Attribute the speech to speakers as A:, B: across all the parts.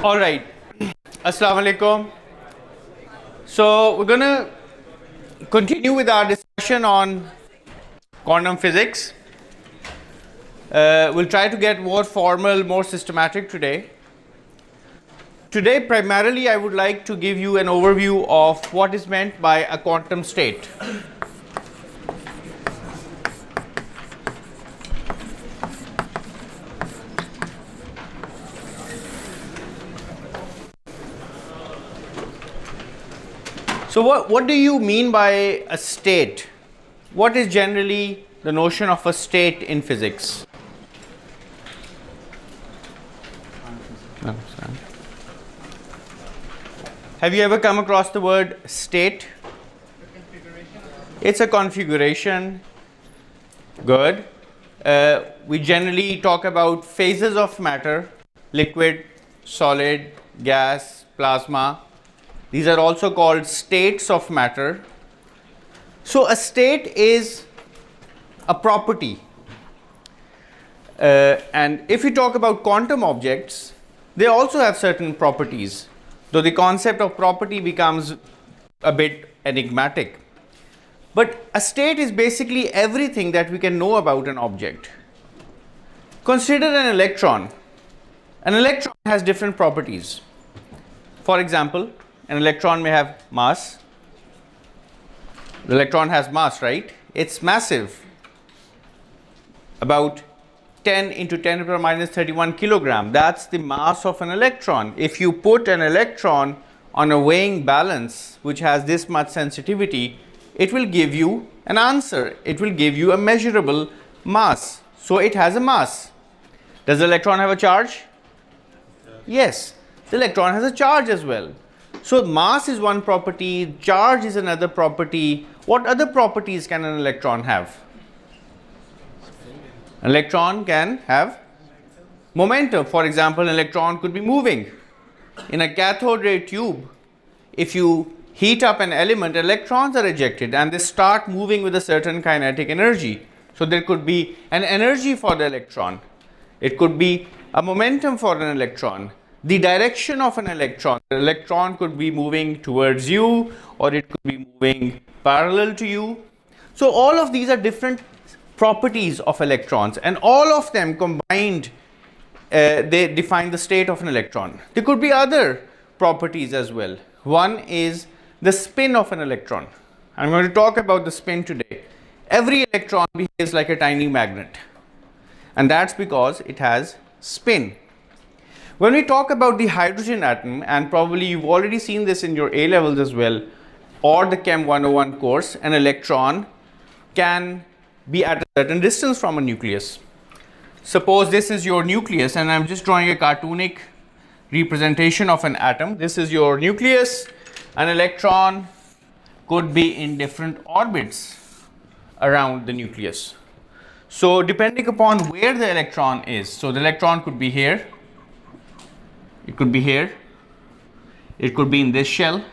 A: All right. Assalamu alaikum. So we're going to continue with our discussion on quantum physics. We'll try to get more formal, more systematic today. Today, primarily, I would like to give you an overview of what is meant by a quantum state. So what do you mean by a state? What is generally the notion of a state in physics? Have you ever come across the word state? It's a configuration. Good. We generally talk about phases of matter: liquid, solid, gas, plasma. These are also called states of matter. So a state is a property. And if we talk about quantum objects, they also have certain properties, though the concept of property becomes a bit enigmatic. But a state is basically everything that we can know about an object. Consider an electron. An electron has different properties. For example, an electron may have mass. The electron has mass, right? It's massive. About 10 into 10 to the power minus 31 kilogram. That's the mass of an electron. If you put an electron on a weighing balance which has this much sensitivity, it will give you an answer. It will give you a measurable mass. So it has a mass. Does the electron have a charge? Yes. The electron has a charge as well. So mass is one property, charge is another property. What other properties can an electron have? An electron can have momentum. For example, an electron could be moving. In a cathode ray tube, if you heat up an element, electrons are ejected and they start moving with a certain kinetic energy. So there could be an energy for the electron. It could be a momentum for an electron. The direction of an electron. The electron could be moving towards you, or it could be moving parallel to you. So all of these are different properties of electrons, and all of them combined, they define the state of an electron. There could be other properties as well. One is the spin of an electron. I'm going to talk about the spin today. Every electron behaves like a tiny magnet, and that's because it has spin. When we talk about the hydrogen atom, and probably you've already seen this in your A levels as well, or the Chem 101 course, an electron can be at a certain distance from a nucleus. Suppose this is your nucleus, and I'm just drawing a cartoonic representation of an atom. This is your nucleus. An electron could be in different orbits around the nucleus. So depending upon where the electron is, so the electron could be here, it could be here, it could be in this shell.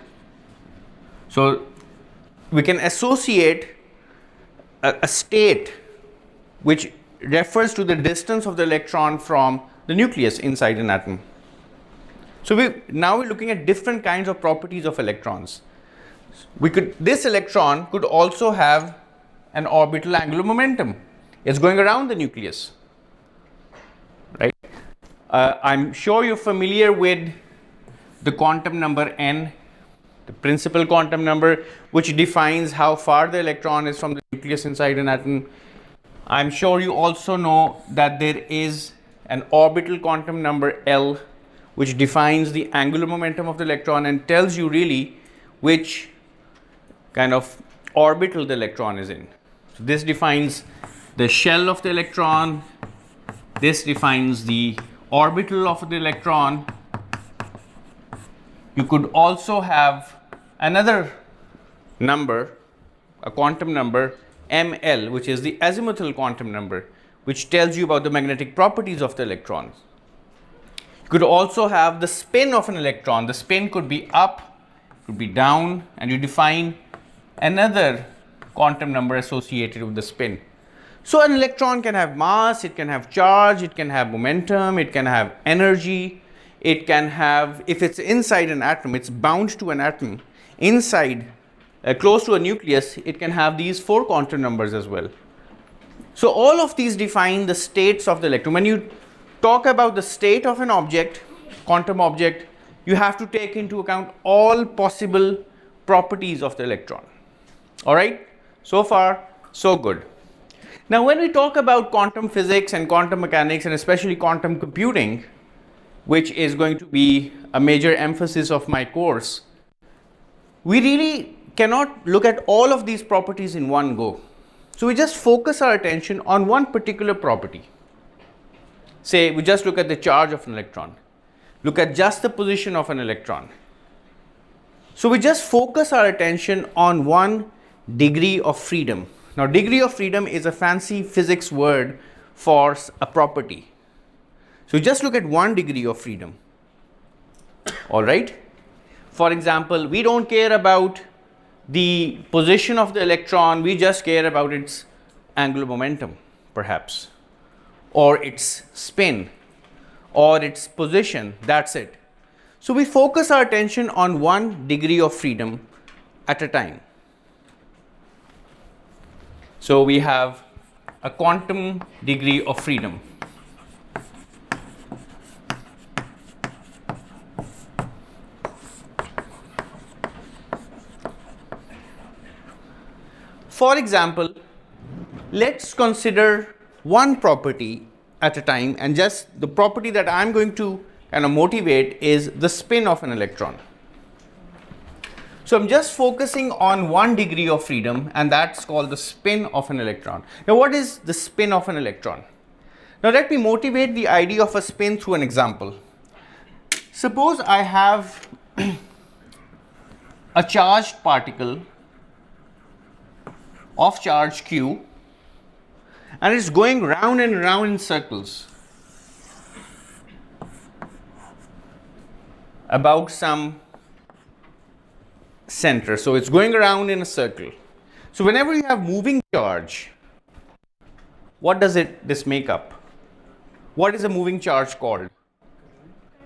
A: So we can associate a state which refers to the distance of the electron from the nucleus inside an atom. So now we're looking at different kinds of properties of electrons. This electron could also have an orbital angular momentum. It's going around the nucleus, right? I'm sure you're familiar with the quantum number n, the principal quantum number, which defines how far the electron is from the nucleus inside an atom. I'm sure you also know that there is an orbital quantum number L, which defines the angular momentum of the electron and tells you really which kind of orbital the electron is in. So this defines the shell of the electron. This defines the orbital of the electron. You could also have another number, a quantum number ML, which is the azimuthal quantum number, which tells you about the magnetic properties of the electrons. You could also have the spin of an electron. The spin could be up, could be down, and you define another quantum number associated with the spin. So an electron can have mass, it can have charge, it can have momentum, it can have energy, It can have, if it's inside an atom, it's bound to an atom, inside, close to a nucleus, it can have these 4 quantum numbers as well. So all of these define the states of the electron. When you talk about the state of an object, quantum object, you have to take into account all possible properties of the electron. All right, so far so good. Now when we talk about quantum physics and quantum mechanics, and especially quantum computing, which is going to be a major emphasis of my course, we really cannot look at all of these properties in one go. So we just focus our attention on one particular property. Say we just look at the charge of an electron, look at just the position of an electron. So we just focus our attention on one degree of freedom. Now degree of freedom is a fancy physics word for a property. So just look at one degree of freedom. All right. For example, we don't care about the position of the electron, we just care about its angular momentum, perhaps, or its spin, or its position, that's it. So we focus our attention on one degree of freedom at a time. So we have a quantum degree of freedom. For example, let's consider one property at a time, and just the property that I'm going to kind of motivate is the spin of an electron. So I'm just focusing on one degree of freedom, and that's called the spin of an electron. Now what is the spin of an electron? Now let me motivate the idea of a spin through an example. Suppose I have a charged particle of charge q, and it's going round and round in circles about some center. So it's going around in a circle. So whenever you have moving charge, what does this make up? What is a moving charge called?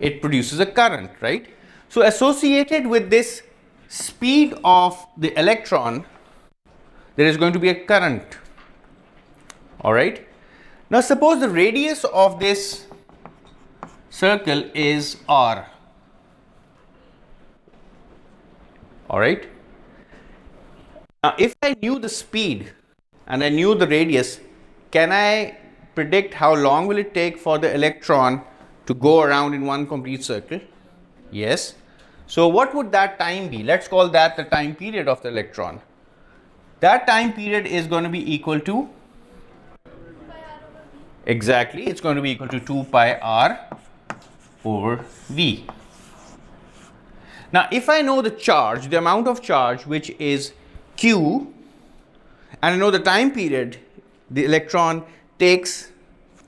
A: It produces a current, right? So associated with this speed of the electron, there is going to be a current. All right. Now suppose the radius of this circle is r. All right. Now if I knew the speed and I knew the radius, can I predict how long will it take for the electron to go around in one complete circle? Yes. So what would that time be? Let's call that the time period of the electron. That time period is going to be equal to, exactly, it's going to be equal to 2 pi r over v. Now if I know the charge, the amount of charge, which is q, and I know the time period the electron takes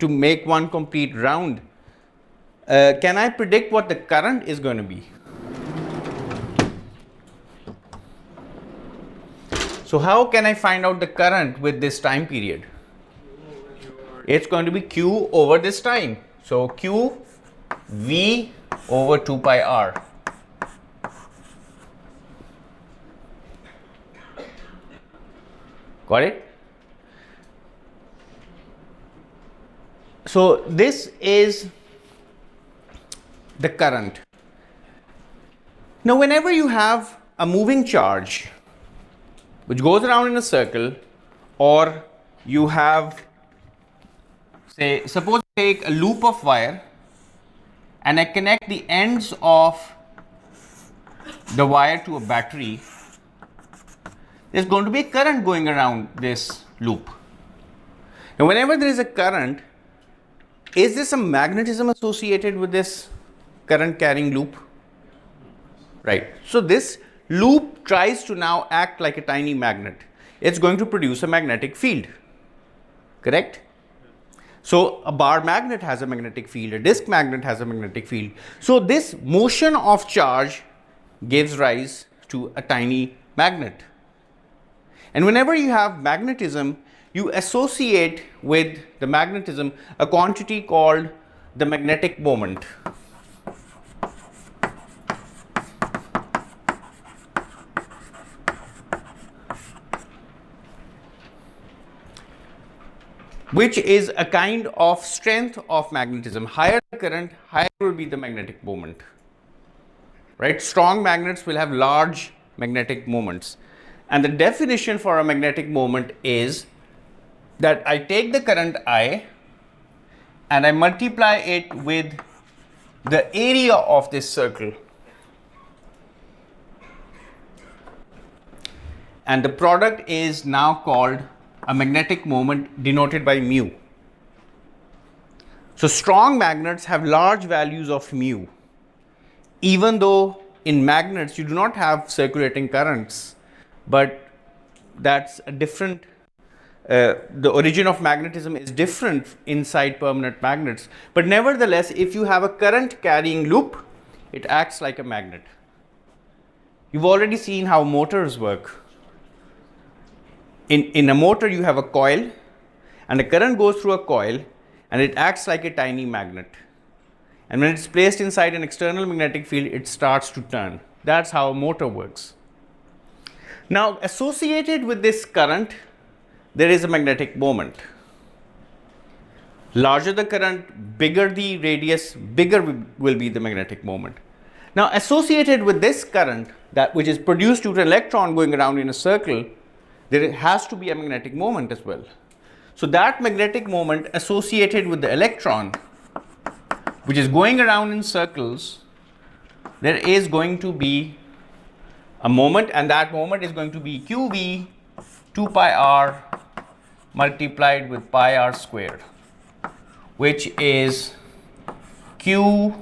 A: to make one complete round, can I predict what the current is going to be? So how can I find out the current with this time period? It's going to be q over this time. So q v over 2 pi r. Got it? So this is the current. Now whenever you have a moving charge which goes around in a circle, or you have, say, suppose I take a loop of wire and I connect the ends of the wire to a battery, there's going to be a current going around this loop. Now whenever there is a current, is there some magnetism associated with this current carrying loop? Right. So this loop tries to now act like a tiny magnet. It's going to produce a magnetic field. Correct? So a bar magnet has a magnetic field, a disk magnet has a magnetic field. So this motion of charge gives rise to a tiny magnet. And whenever you have magnetism, you associate with the magnetism a quantity called the magnetic moment. which is a kind of strength of magnetism. Higher the current, higher will be the magnetic moment. Right? Strong magnets will have large magnetic moments. And the definition for a magnetic moment is that I take the current I and I multiply it with the area of this circle. And the product is now called a magnetic moment denoted by mu. So strong magnets have large values of mu, even though in magnets you do not have circulating currents, but that's a different, the origin of magnetism is different inside permanent magnets. But nevertheless, if you have a current carrying loop, it acts like a magnet. You've already seen how motors work. In a motor, you have a coil, and the current goes through a coil, and it acts like a tiny magnet. And when it's placed inside an external magnetic field, it starts to turn. That's how a motor works. Now, associated with this current, there is a magnetic moment. Larger the current, bigger the radius, bigger will be the magnetic moment. Now, associated with this current, that which is produced due to an electron going around in a circle, there has to be a magnetic moment as well. So that magnetic moment associated with the electron, which is going around in circles, there is going to be a moment, and that moment is going to be qv 2 pi r multiplied with pi r squared, which is q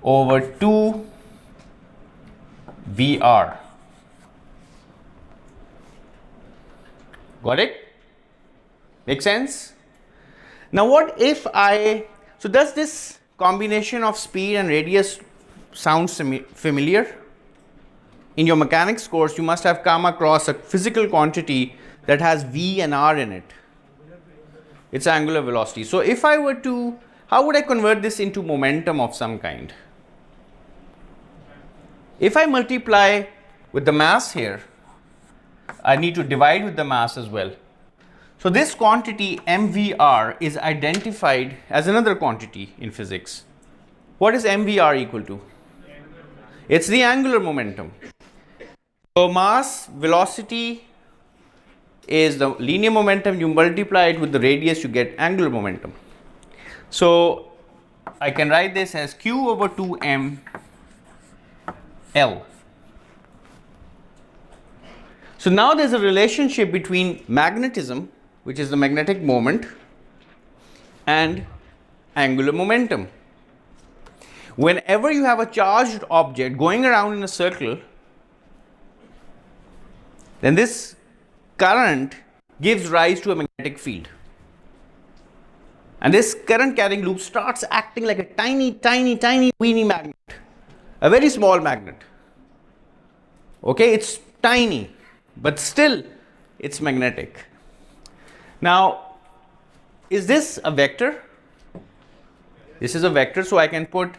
A: over 2 vr. Got it? Make sense? Now what if so does this combination of speed and radius sound familiar? In your mechanics course, you must have come across a physical quantity that has v and r in it. It's angular velocity. So if I were to, how would I convert this into momentum of some kind? If I multiply with the mass here, I need to divide with the mass as well. So this quantity mvr is identified as another quantity in physics. What is mvr equal to? It's the angular momentum. So mass velocity is the linear momentum, you multiply it with the radius, you get angular momentum. So I can write this as q over 2m L. So now there's a relationship between magnetism, which is the magnetic moment, and angular momentum. Whenever you have a charged object going around in a circle, then this current gives rise to a magnetic field. And this current carrying loop starts acting like a tiny weeny magnet, a very small magnet. Okay, it's tiny, but still it's magnetic. Now, is this a vector? This is a vector, so I can put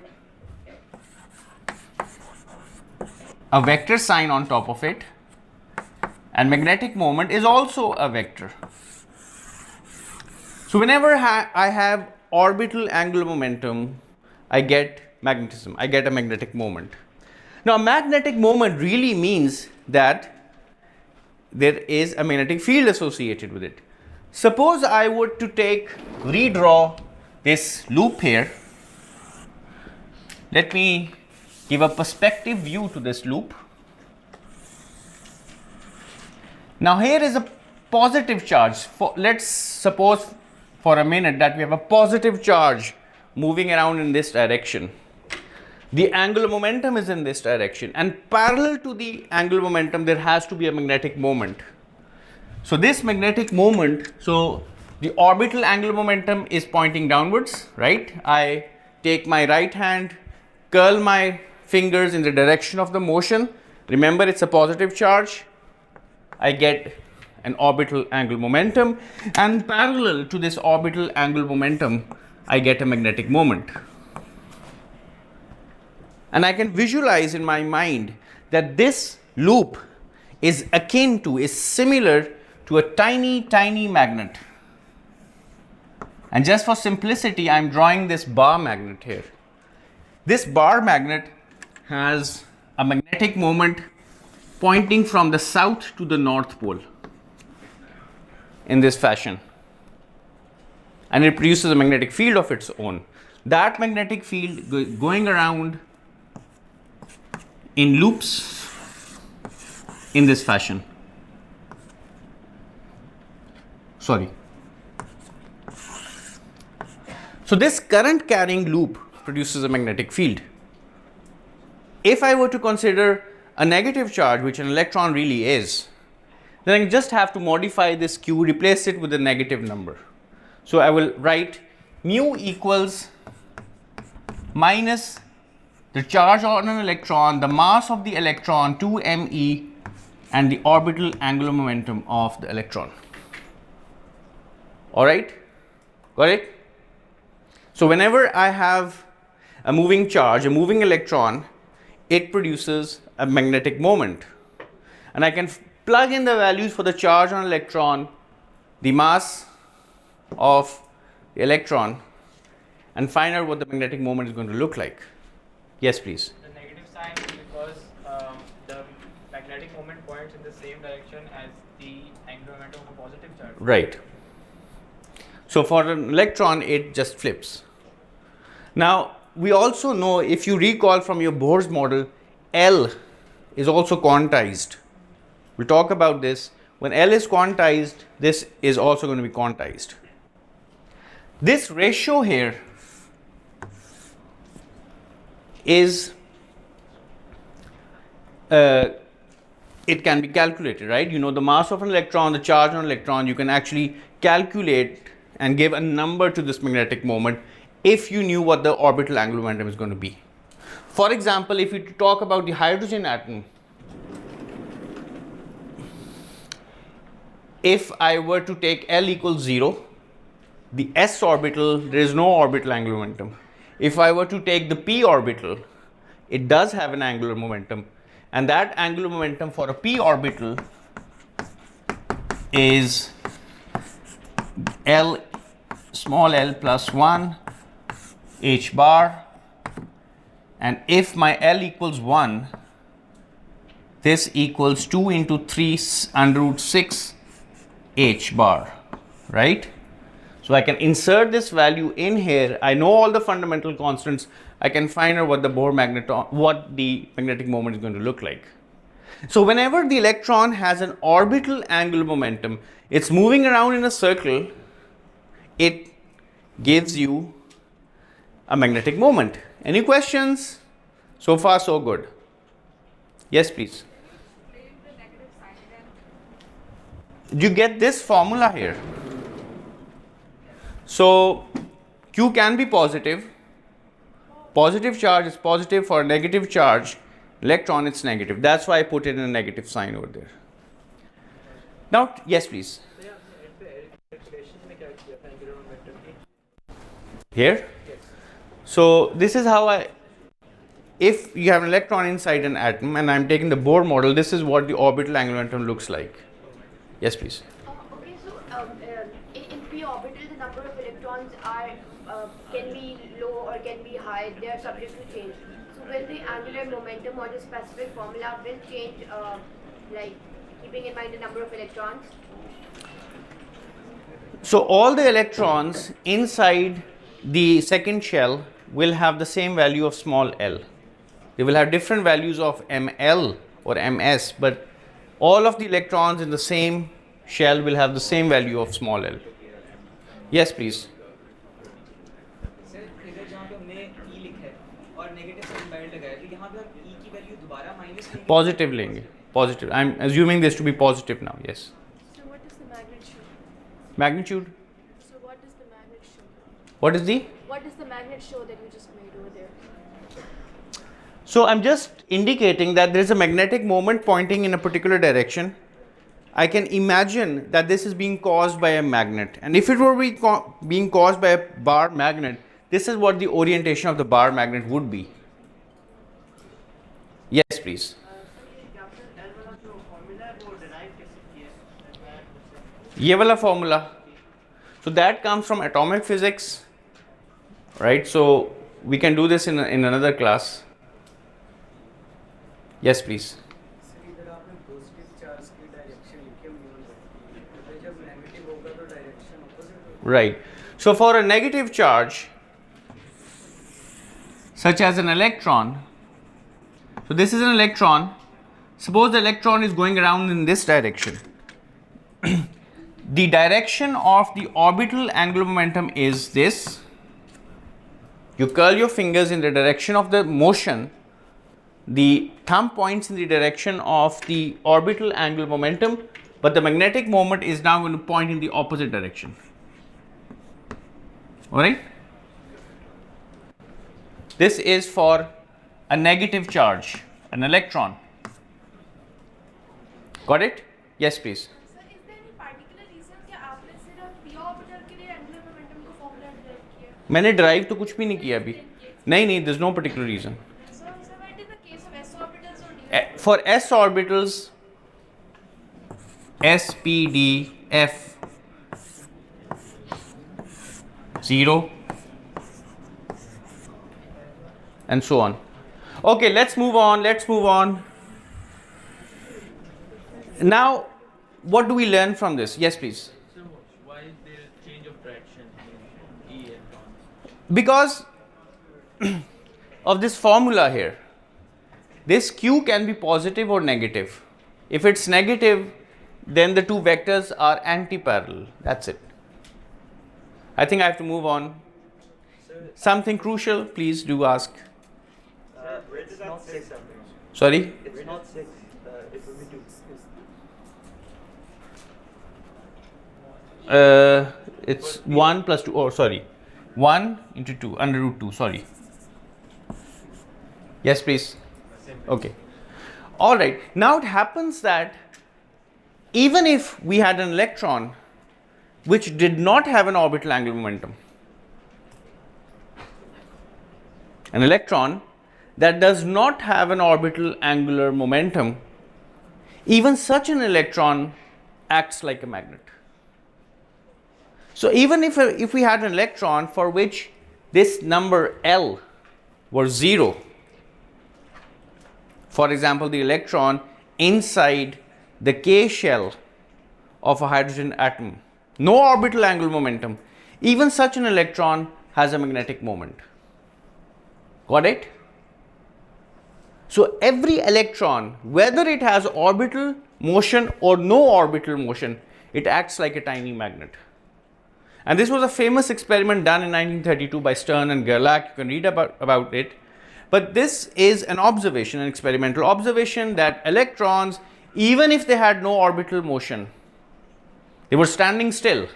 A: a vector sign on top of it, and magnetic moment is also a vector. So whenever I have orbital angular momentum, I get magnetism, I get a magnetic moment. Now, a magnetic moment really means that there is a magnetic field associated with it. Suppose I were to redraw this loop here. Let me give a perspective view to this loop. Now here is a positive charge. Let's suppose for a minute that we have a positive charge moving around in this direction. The angular momentum is in this direction, and parallel to the angular momentum there has to be a magnetic moment. So this magnetic moment, so the orbital angular momentum is pointing downwards, right? I take my right hand, curl my fingers in the direction of the motion. Remember, it's a positive charge. I get an orbital angular momentum, and parallel to this orbital angular momentum, I get a magnetic moment. And I can visualize in my mind that this loop is similar to a tiny magnet. And just for simplicity, I'm drawing this bar magnet here. This bar magnet has a magnetic moment pointing from the south to the north pole in this fashion. And it produces a magnetic field of its own. That magnetic field going around in loops in this fashion. Sorry. So this current carrying loop produces a magnetic field. If I were to consider a negative charge, which an electron really is, then I just have to modify this Q, replace it with a negative number. So I will write mu equals minus the charge on an electron, the mass of the electron, 2me, and the orbital angular momentum of the electron. All right, got it? So whenever I have a moving charge, a moving electron, it produces a magnetic moment. And I can plug in the values for the charge on electron, the mass of the electron, and find out what the magnetic moment is going to look like. Yes, please.
B: The negative sign is because the magnetic moment points in the same direction as the angular momentum of a positive charge.
A: Right. So for an electron, it just flips. Now, we also know, if you recall from your Bohr's model, L is also quantized. We'll talk about this. When L is quantized, this is also going to be quantized. This ratio here is, it can be calculated, right? You know the mass of an electron, the charge on an electron, you can actually calculate and give a number to this magnetic moment if you knew what the orbital angular momentum is going to be. For example, if you talk about the hydrogen atom, if I were to take L equals 0, the s orbital, there is no orbital angular momentum. If I were to take the p orbital, it does have an angular momentum, and that angular momentum for a p orbital is L, small l plus 1 h bar, and if my L equals 1, this equals 2 into 3 under root 6 h bar, right? So I can insert this value in here. I know all the fundamental constants. I can find out what the Bohr what the magnetic moment is going to look like. So whenever the electron has an orbital angular momentum, it's moving around in a circle, it gives you a magnetic moment. Any questions? So far, so good. Yes, please. You get this formula here. So Q can be positive. Positive charge is positive. For a negative charge electron, it's negative. That's why I put it in a negative sign over there. Now, yes, please. Here?
B: Yes.
A: So this is how if you have an electron inside an atom and I'm taking the Bohr model, this is what the orbital angular momentum looks like. Yes, please.
C: Okay, so in p orbital, the number of electrons are can be low or can be high. They are subject to change. So will the angular momentum or the specific formula will change, like keeping in mind the number of electrons?
A: So all the electrons inside the second shell will have the same value of small l. They will have different values of ml or ms, but all of the electrons in the same shell will have the same value of small l. Yes, please.
D: Sir इधर जहाँ पे हमने e लिखा है और negative sign bad लगाया है, तो यहाँ पे हम e की वैल्यू दोबारा माइनस लेंगे.
A: Positive लेंगे. Positive. I'm assuming this to be positive now. Yes.
E: So what is the magnitude?
A: Magnitude.
E: So what does the magnet show?
A: What is the?
E: What does the magnet show that you just made over there?
A: So I'm just indicating that there is a magnetic moment pointing in a particular direction. I can imagine that this is being caused by a magnet, and if it were being caused by a bar magnet, this is what the orientation of the bar magnet would be. Yes, please. ये वाला formula. So that comes from atomic physics, right? So we can do this in another class. Yes, please.
F: इधर आपने positive charge की direction लिखी हुई है, तो जब नेगेटिव होगा तो डायरेक्शन अपोजिट होगा.
A: Right. So for a negative charge, such as an electron, so this is an electron. Suppose the electron is going around in this direction. The direction of the orbital angular momentum is this. You curl your fingers in the direction of the motion. The thumb points in the direction of the orbital angular momentum, but the magnetic moment is now going to point in the opposite direction. All right? This is for a negative charge, an electron. Got it? Yes, please.
E: Sir, is there any particular reason कि आपने सिर्फ p orbital के लिए angular momentum को formula derive किया?
A: मैंने drive तो कुछ भी नहीं किया अभी. नहीं, there's no particular reason.
E: So, what is the case of s orbitals or d orbitals?
A: For s orbitals, s, p, d, f, 0, and so on. Okay, let's move on. Now, what do we learn from this? Yes, please.
B: So why is there a change of direction in E electrons?
A: Because of this formula here, this q can be positive or negative. If it's negative, then the two vectors are anti-parallel. That's it. I think I have to move on. Something crucial, please do ask.
G: Where does that 6 come from?
A: Sorry?
G: It's not 6, it will be 2.
A: It's 1 plus 2. Oh, sorry. 1 into 2, under root 2. Sorry. Yes, please. Okay. All right. Now it happens that even if we had an electron which did not have an orbital angular momentum, an electron that does not have an orbital angular momentum, even such an electron acts like a magnet. So even if we had an electron for which this number L was 0, for example, the electron inside the K shell of a hydrogen atom, no orbital angular momentum, even such an electron has a magnetic moment. Got it? So every electron, whether it has orbital motion or no orbital motion, it acts like a tiny magnet. And this was a famous experiment done in 1932 by Stern and Gerlach. You can read about it. But this is an observation, an experimental observation, that electrons, even if they had no orbital motion, they were standing still,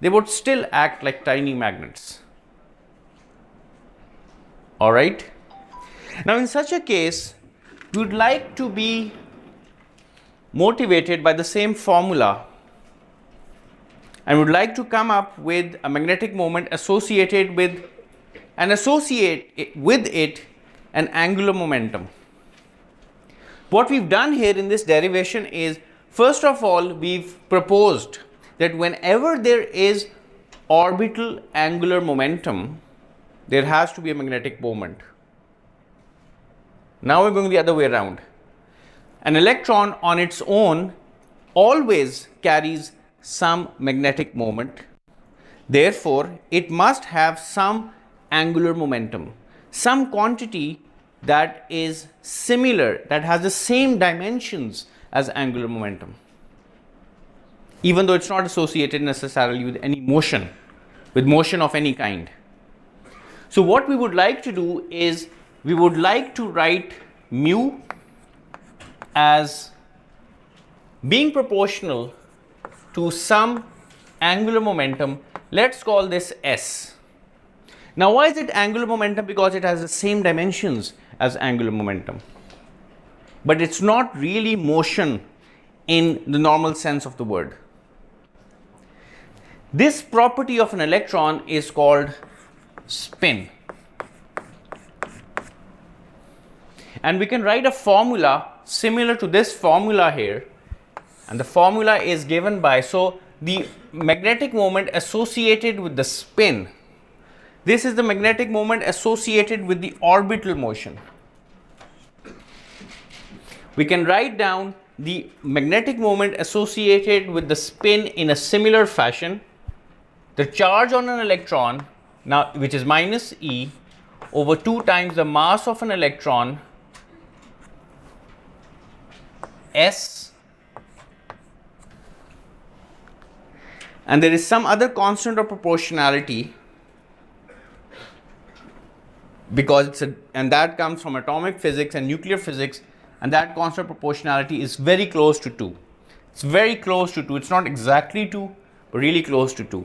A: they would still act like tiny magnets. All right? Now, in such a case, we would like to be motivated by the same formula and would like to come up with a magnetic moment associated with and associate with it an angular momentum. What we've done here in this derivation is, first of all, we've proposed that whenever there is orbital angular momentum, there has to be a magnetic moment. Now we're going the other way around. An electron on its own always carries some magnetic moment. Therefore, it must have some angular momentum, some quantity that is similar, that has the same dimensions as angular momentum, even though it's not associated necessarily with any motion, with motion of any kind. So what we would like to do is, we would like to write mu as being proportional to some angular momentum. Let's call this S. Now, why is it angular momentum? Because it has the same dimensions as angular momentum. But it's not really motion in the normal sense of the word. This property of an electron is called spin. And we can write a formula similar to this formula here. And the formula is given by, so the magnetic moment associated with the spin. This is the magnetic moment associated with the orbital motion. We can write down the magnetic moment associated with the spin in a similar fashion. The charge on an electron, now which is minus E, over 2 times the mass of an electron, S, and there is some other constant of proportionality, because and that comes from atomic physics and nuclear physics, and that constant proportionality is very close to 2. It's very close to 2. It's not exactly 2, but really close to 2.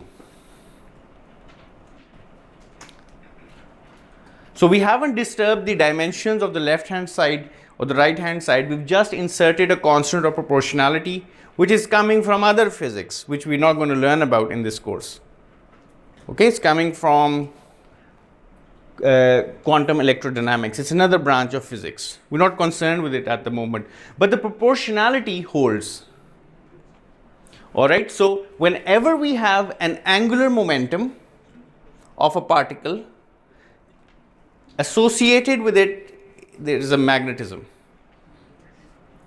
A: So we haven't disturbed the dimensions of the left hand side or the right hand side. We've just inserted a constant of proportionality, which is coming from other physics, which we're not going to learn about in this course. Okay, it's coming from quantum electrodynamics. It's another branch of physics. We're not concerned with it at the moment, but the proportionality holds. All right, so whenever we have an angular momentum of a particle, associated with it, there is a magnetism.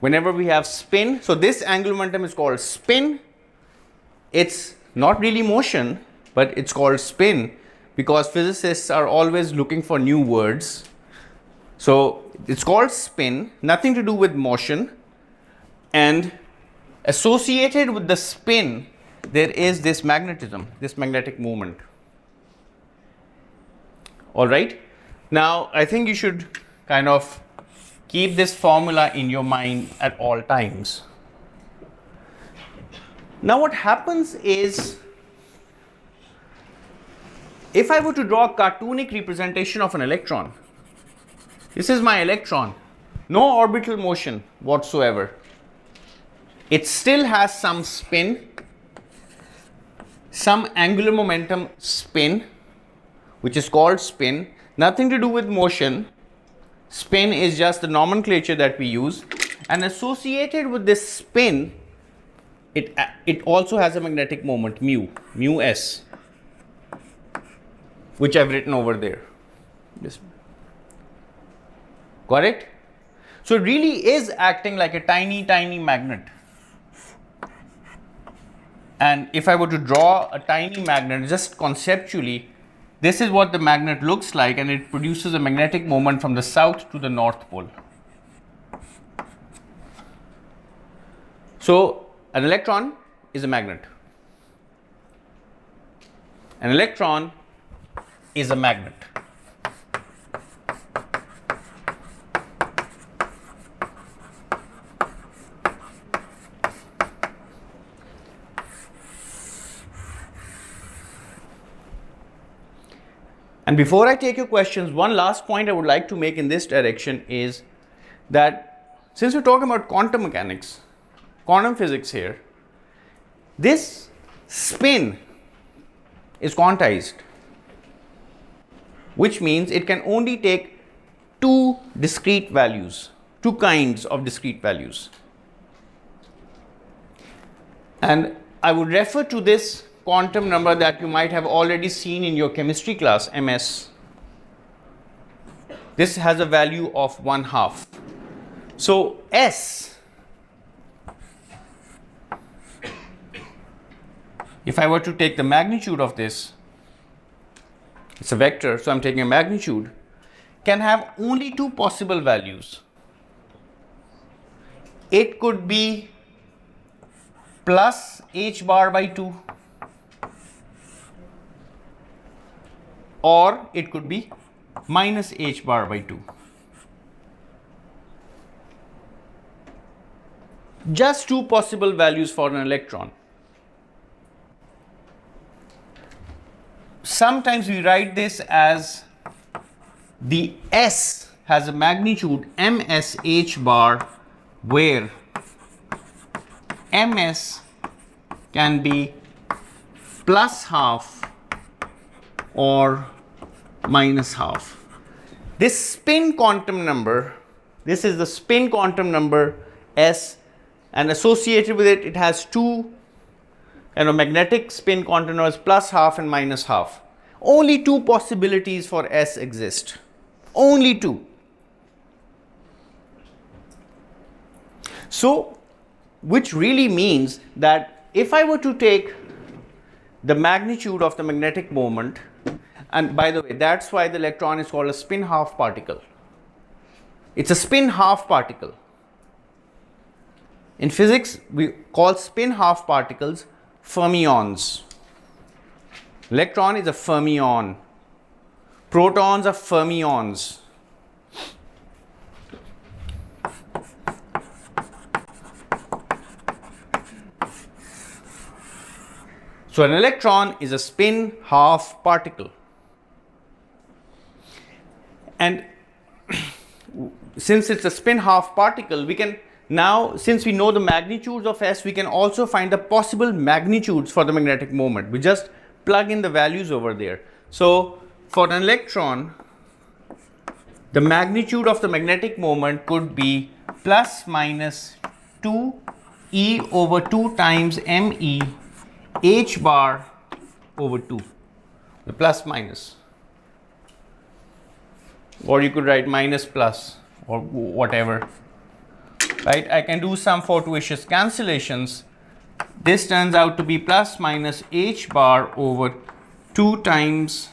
A: Whenever we have spin, so this angular momentum is called spin. It's not really motion, but it's called spin, because physicists are always looking for new words. So it's called spin, nothing to do with motion, and associated with the spin, there is this magnetism, this magnetic moment. All right. Now, I think you should kind of keep this formula in your mind at all times. Now, what happens is, if I were to draw a cartoonic representation of an electron, this is my electron, no orbital motion whatsoever. It still has some spin, some angular momentum spin, which is called spin, nothing to do with motion. Spin is just the nomenclature that we use, and associated with this spin, it also has a magnetic moment, mu s, which I've written over there. Got it? So it really is acting like a tiny magnet. And if I were to draw a tiny magnet, just conceptually, this is what the magnet looks like, and it produces a magnetic moment from the south to the north pole. So an electron is a magnet. An electron is a magnet. And before I take your questions, one last point I would like to make in this direction is that since we're talking about quantum mechanics, quantum physics here, this spin is quantized, which means it can only take 2 discrete values, 2 kinds of discrete values. And I would refer to this quantum number that you might have already seen in your chemistry class, MS. This has a value of 1/2. So S, if I were to take the magnitude of this, it's a vector, so I'm taking a magnitude, can have only 2 possible values. It could be plus h bar by 2, or it could be minus h bar by 2. Just 2 possible values for an electron. Sometimes we write this as the S has a magnitude msh bar, where ms can be +1/2 or -1/2. This spin quantum number, this is the spin quantum number S, and associated with it, it has 2 magnetic spin containers plus half and minus half. Only two possibilities for S exist. Only two. So, which really means that if I were to take the magnitude of the magnetic moment, and by the way, that's why the electron is called a spin half particle. It's a spin half particle. In physics, we call spin half particles fermions. Electron is a fermion. Protons are fermions. So an electron is a spin half particle. And since it's a spin half particle, we can now, since we know the magnitudes of S, we can also find the possible magnitudes for the magnetic moment. We just plug in the values over there. So for an electron, the magnitude of the magnetic moment could be plus minus 2 E over 2 times ME H bar over 2, the plus minus, or you could write minus plus or whatever, right? I can do some fortuitous cancellations. This turns out to be plus minus H bar over 2 times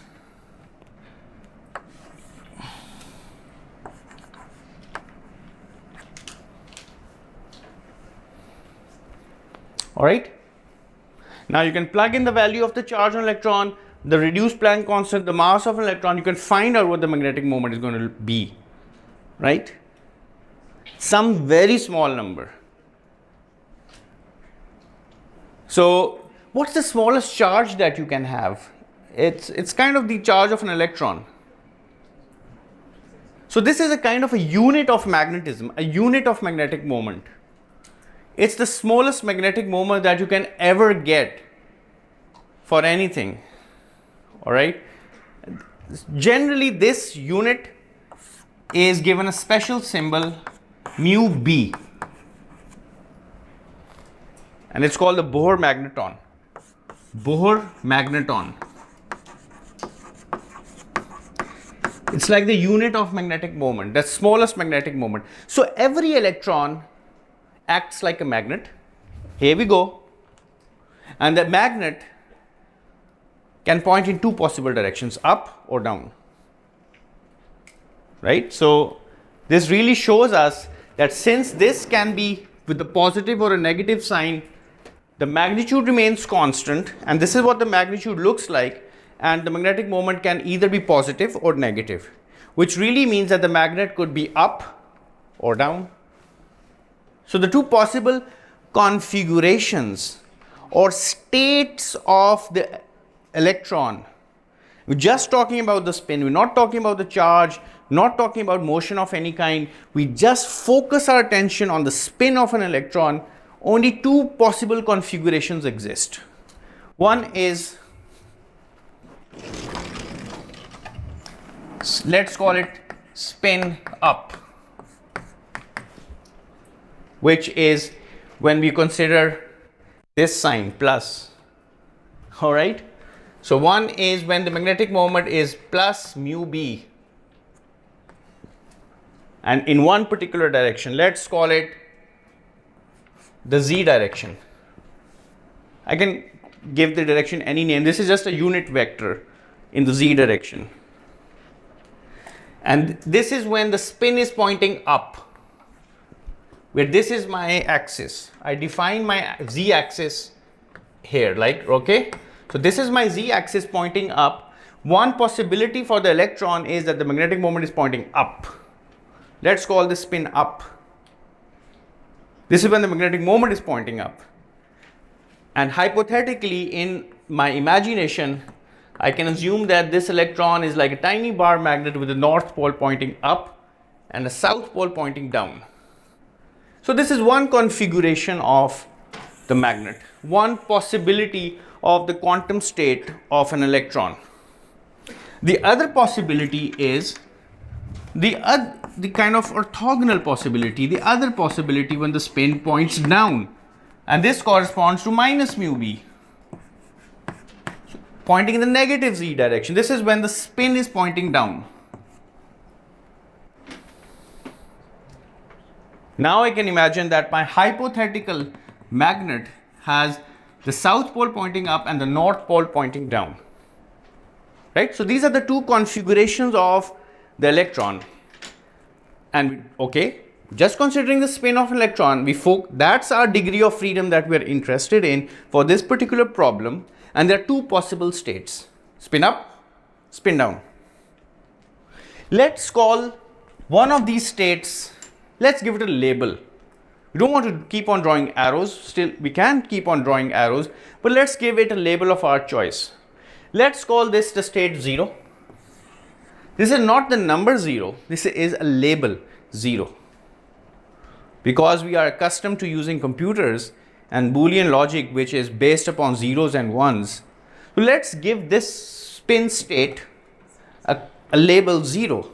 A: all right. Now you can plug in the value of the charge on electron, the reduced Planck constant, the mass of an electron. You can find out what the magnetic moment is going to be, right? Some very small number. So what's the smallest charge that you can have? It's kind of the charge of an electron. So this is a kind of a unit of magnetism, a unit of magnetic moment. It's the smallest magnetic moment that you can ever get for anything, all right? Generally, this unit is given a special symbol mu b, and it's called the Bohr magneton. Bohr magneton. It's like the unit of magnetic moment, the smallest magnetic moment. So every electron acts like a magnet. Here we go. And the magnet can point in two possible directions, up or down. Right? So this really shows us that since this can be with the positive or a negative sign, the magnitude remains constant, and this is what the magnitude looks like, and the magnetic moment can either be positive or negative, which really means that the magnet could be up or down. So the two possible configurations or states of the electron, we're just talking about the spin, we're not talking about the charge, not talking about motion of any kind, we just focus our attention on the spin of an electron. Only two possible configurations exist. One is, let's call it spin up, which is when we consider this sign plus, all right? So one is when the magnetic moment is plus mu b, and in one particular direction. Let's call it the z direction. I can give the direction any name. This is just a unit vector in the z direction. And this is when the spin is pointing up, where this is my axis. I define my z axis here, like, okay? So this is my z axis pointing up. One possibility for the electron is that the magnetic moment is pointing up. Let's call this spin up. This is when the magnetic moment is pointing up. And hypothetically, in my imagination, I can assume that this electron is like a tiny bar magnet with the north pole pointing up and the south pole pointing down. So this is one configuration of the magnet, one possibility of the quantum state of an electron. The other possibility is the kind of orthogonal possibility, the other possibility when the spin points down, and this corresponds to minus mu b. pointing in the negative z direction. This is when the spin is pointing down. Now I can imagine that my hypothetical magnet has the south pole pointing up and the north pole pointing down. Right? So these are the two configurations of the electron. And okay, just considering the spin of an electron, that's our degree of freedom that we are interested in for this particular problem. And there are two possible states: spin up, spin down. Let's call one of these states, let's give it a label. We don't want to keep on drawing arrows. Still, we can keep on drawing arrows, but let's give it a label of our choice. Let's call this the state 0. This is not the number 0. This is a label 0. Because we are accustomed to using computers and Boolean logic, which is based upon zeros and ones. So let's give this spin state a label 0.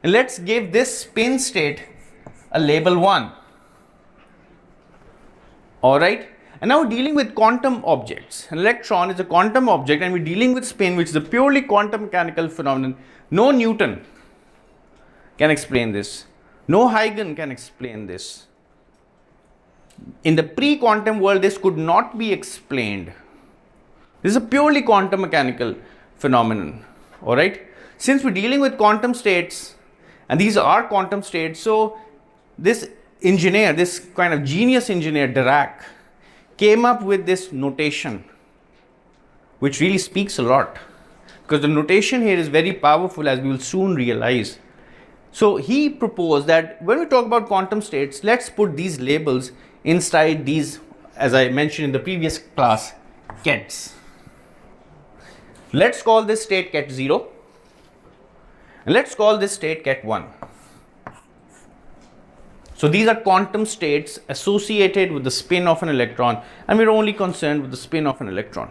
A: And let's give this spin state a label 1. Alright, and now we're dealing with quantum objects. An electron is a quantum object, and we're dealing with spin, which is a purely quantum mechanical phenomenon. No Newton can explain this. No Huygens can explain this. In the pre-quantum world, this could not be explained. This is a purely quantum mechanical phenomenon. Alright, since we're dealing with quantum states, and these are quantum states, so this engineer, this kind of genius engineer, Dirac, came up with this notation, which really speaks a lot, because the notation here is very powerful, as we will soon realize. So he proposed that when we talk about quantum states, let's put these labels inside these, as I mentioned in the previous class, kets. Let's call this state ket 0, and let's call this state ket 1. So these are quantum states associated with the spin of an electron, and we're only concerned with the spin of an electron.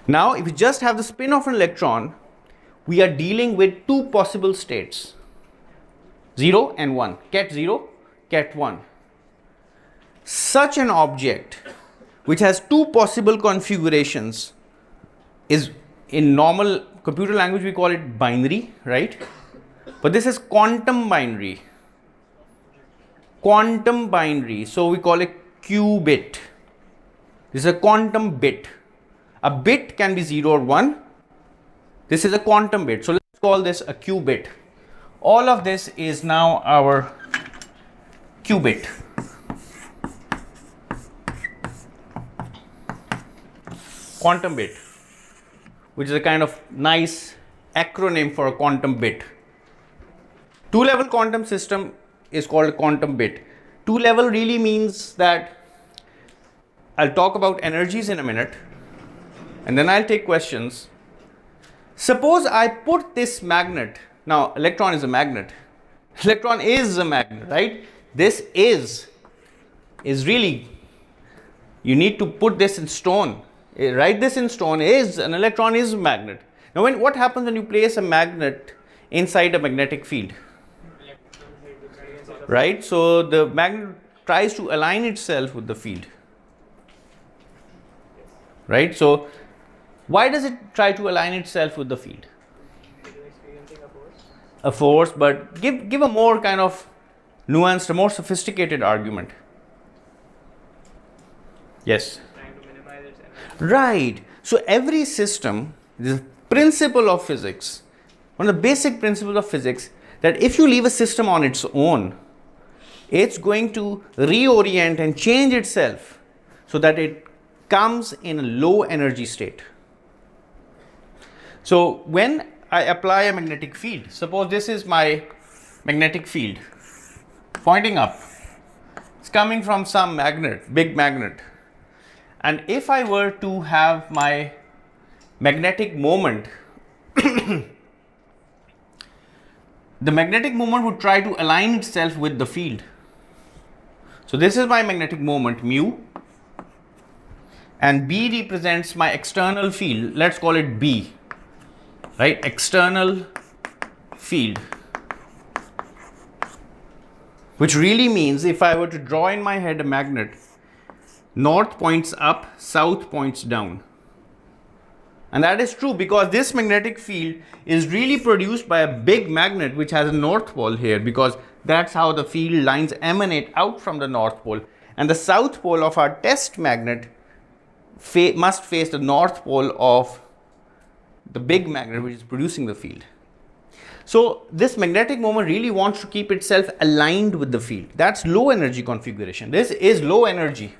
A: Now, if we just have the spin of an electron, we are dealing with two possible states, 0 and 1, ket 0, ket 1. Such an object which has two possible configurations is, in normal computer language, we call it binary, right? But this is quantum binary. Quantum binary, so we call it qubit. This is a quantum bit. A bit can be 0 or 1. This is a quantum bit, so let's call this a qubit. All of this is now our qubit. Quantum bit, which is a kind of nice acronym for a quantum bit. Two-level quantum system is called a quantum bit. Two-level really means that I'll talk about energies in a minute, and then I'll take questions. Suppose I put this magnet, now electron is a magnet. Electron is a magnet, right? This is really, you need to put this in stone. Write this in stone, an electron is a magnet. Now what happens when you place a magnet inside a magnetic field? Right, so the magnet tries to align itself with the field. Right, so why does it try to align itself with the field? A force, but give a more kind of nuanced, a more sophisticated argument. Yes.
B: Trying to minimize its energy.
A: Right. So every system, the principle of physics, one of the basic principles of physics, that if you leave a system on its own, it's going to reorient and change itself so that it comes in a low energy state. So when I apply a magnetic field, suppose this is my magnetic field pointing up, it's coming from some magnet, big magnet, and if I were to have my magnetic moment, the magnetic moment would try to align itself with the field. So this is my magnetic moment mu, and B represents my external field. Let's call it B, right? External field, which really means if I were to draw in my head a magnet, north points up, south points down. And that is true because this magnetic field is really produced by a big magnet which has a north pole here, because that's how the field lines emanate out from the north pole. And the south pole of our test magnet must face the north pole of the big magnet which is producing the field. So this magnetic moment really wants to keep itself aligned with the field. That's low energy configuration. This is low energy.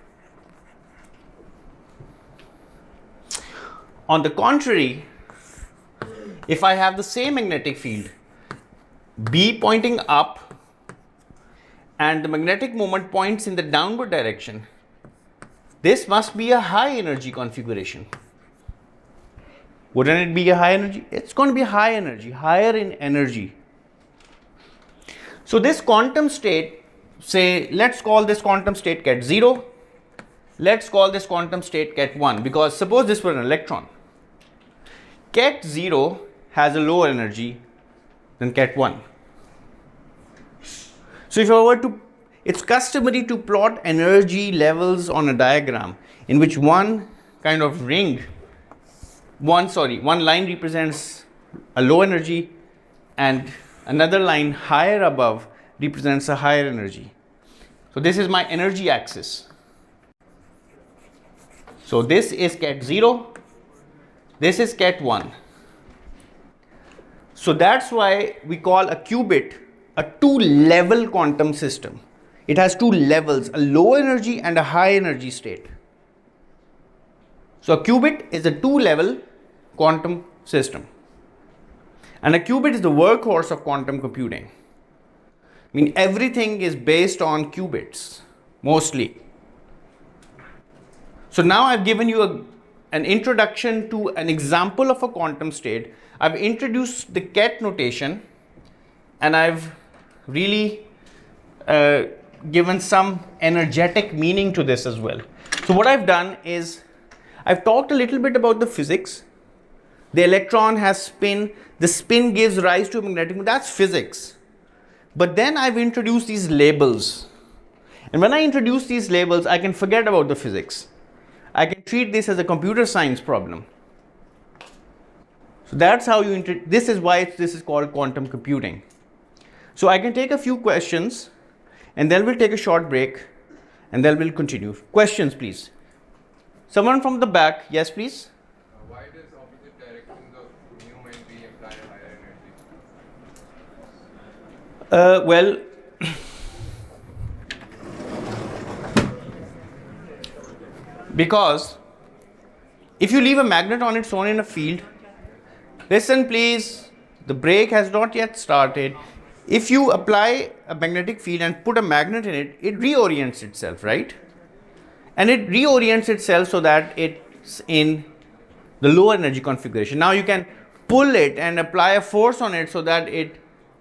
A: On the contrary, if I have the same magnetic field, B pointing up, and the magnetic moment points in the downward direction, this must be a high energy configuration. Wouldn't it be a high energy? It's going to be high energy, higher in energy. So this quantum state, say, let's call this quantum state ket 0. Let's call this quantum state ket 1, because suppose this were an electron. Ket 0 has a lower energy than ket 1. So if I were to, it's customary to plot energy levels on a diagram in which one kind of ring, one line represents a low energy and another line higher above represents a higher energy. So this is my energy axis. So this is ket 0, this is ket 1. So that's why we call a qubit a two-level quantum system. It has two levels, a low energy and a high energy state. So a qubit is a two-level quantum system. And a qubit is the workhorse of quantum computing. I mean, everything is based on qubits, mostly. So now I've given you an introduction to an example of a quantum state. I've introduced the ket notation, and I've really given some energetic meaning to this as well. So what I've done is I've talked a little bit about the physics. The electron has spin, the spin gives rise to a magnetic moment. That's physics. But then I've introduced these labels. And when I introduce these labels, I can forget about the physics. I can treat this as a computer science problem. So that's how you this is why this is called quantum computing. So I can take a few questions, and then we'll take a short break, and then we'll continue. Questions, please. Someone from the back, yes, please.
H: Why does opposite directions of mu and B imply a higher energy?
A: Well, because if you leave a magnet on its own in a field, listen please, the break has not yet started. If you apply a magnetic field and put a magnet in it, it reorients itself, right? And it reorients itself so that it's in the lower energy configuration. Now you can pull it and apply a force on it so that it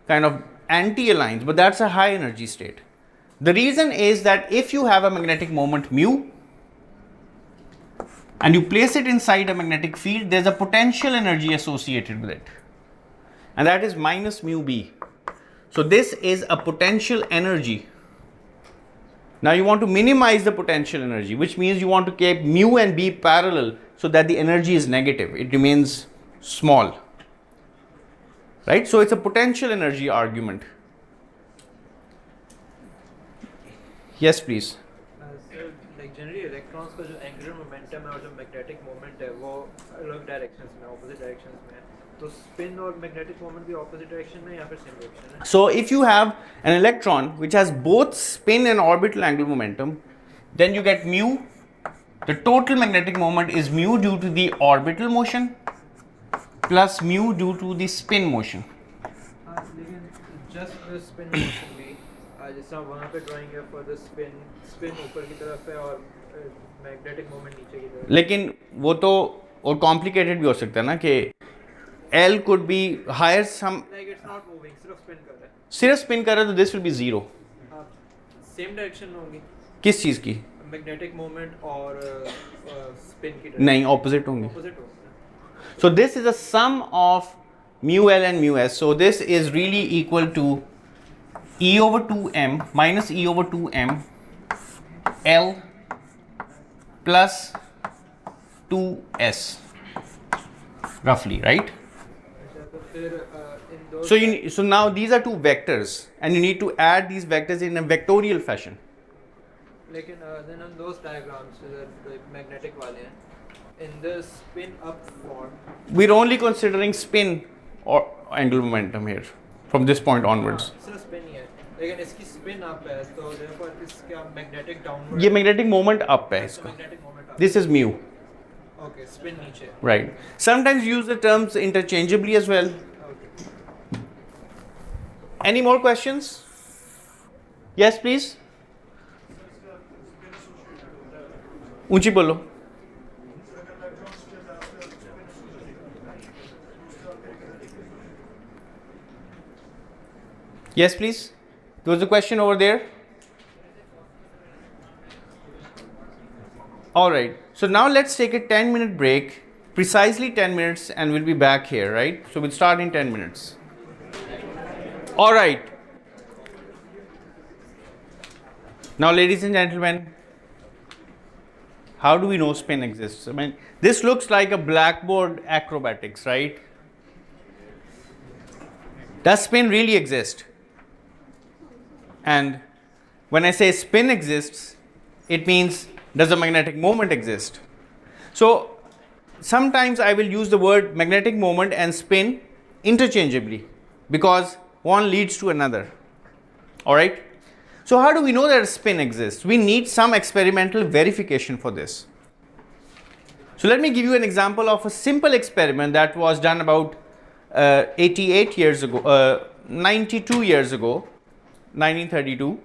A: kind of anti-aligns, but that's a high energy state. The reason is that if you have a magnetic moment mu and you place it inside a magnetic field, there's a potential energy associated with it, and that is minus mu b. So this is a potential energy. Now you want to minimize the potential energy, which means you want to keep mu and b parallel so that the energy is negative, it remains small, right? So it's a potential energy argument. Yes, please.
F: Sir like generally electrons का जो angular momentum है और जो magnetic moment है वो अलग directions में, opposite directions में है, तो स्पिन और मैग्नेटिक मोमेंट भी ऑपोजिट डायरेक्शन में या फिर सेम डायरेक्शन है?
A: So if you have an electron which has both spin and orbital angular momentum, then you get mu. The total magnetic moment is mu due to the orbital motion plus mu due to the spin motion.
F: लेकिन just the spin motion भी जिस तरह वहाँ पे drawing है for the spin ऊपर की तरफ है और मैग्नेटिक मोमेंट नीचे की तरफ.
A: लेकिन वो तो और कॉम्प्लिकेटेड भी हो सकता है ना कि L could be higher some,
F: like it's not moving, सिर्फ स्पिन कर रहा है.
A: सिर्फ स्पिन कर रहा है तो this will be zero.
F: Same direction में होंगी
A: किस चीज़ की?
F: मैग्नेटिक मोमेंट और स्पिन की
A: नहीं, ऑपोजिट होंगी.
F: ऑपोजिट होगा.
A: So this is a sum of mu L and mu S. So this is really equal to E over 2m minus E over 2m L plus 2S. roughly, right?
F: अच्छा, तो फिर in those
A: So now these are two vectors, and you need to add these vectors in a vectorial fashion.
F: लेकिन then on those diagrams the magnetic वाले हैं, in the spin up form,
A: We're only considering spin or angular momentum here from this point onwards.
F: सिर्फ spin ही है, लेकिन इसकी spin up है, तो therefore इसका magnetic downward,
A: ये magnetic moment up है
F: तो
A: इसका.
F: magnetic moment up.
A: This is mu,
F: Okay, spin नीचे.
A: right? Sometimes use the terms interchangeably as well.
F: Okay.
A: Any more questions? Yes, please. ऊंची बोलो. Yes, please. There was a question over there. All right. So now let's take a 10-minute break, precisely 10 minutes, and we'll be back here, right? So we'll start in 10 minutes. All right. Now, ladies and gentlemen, how do we know spin exists? I mean, this looks like a blackboard acrobatics, right? Does spin really exist? And when I say spin exists, it means does a magnetic moment exist? So sometimes I will use the word magnetic moment and spin interchangeably because one leads to another. All right. So how do we know that a spin exists? We need some experimental verification for this. So let me give you an example of a simple experiment that was done about 92 years ago, 1932,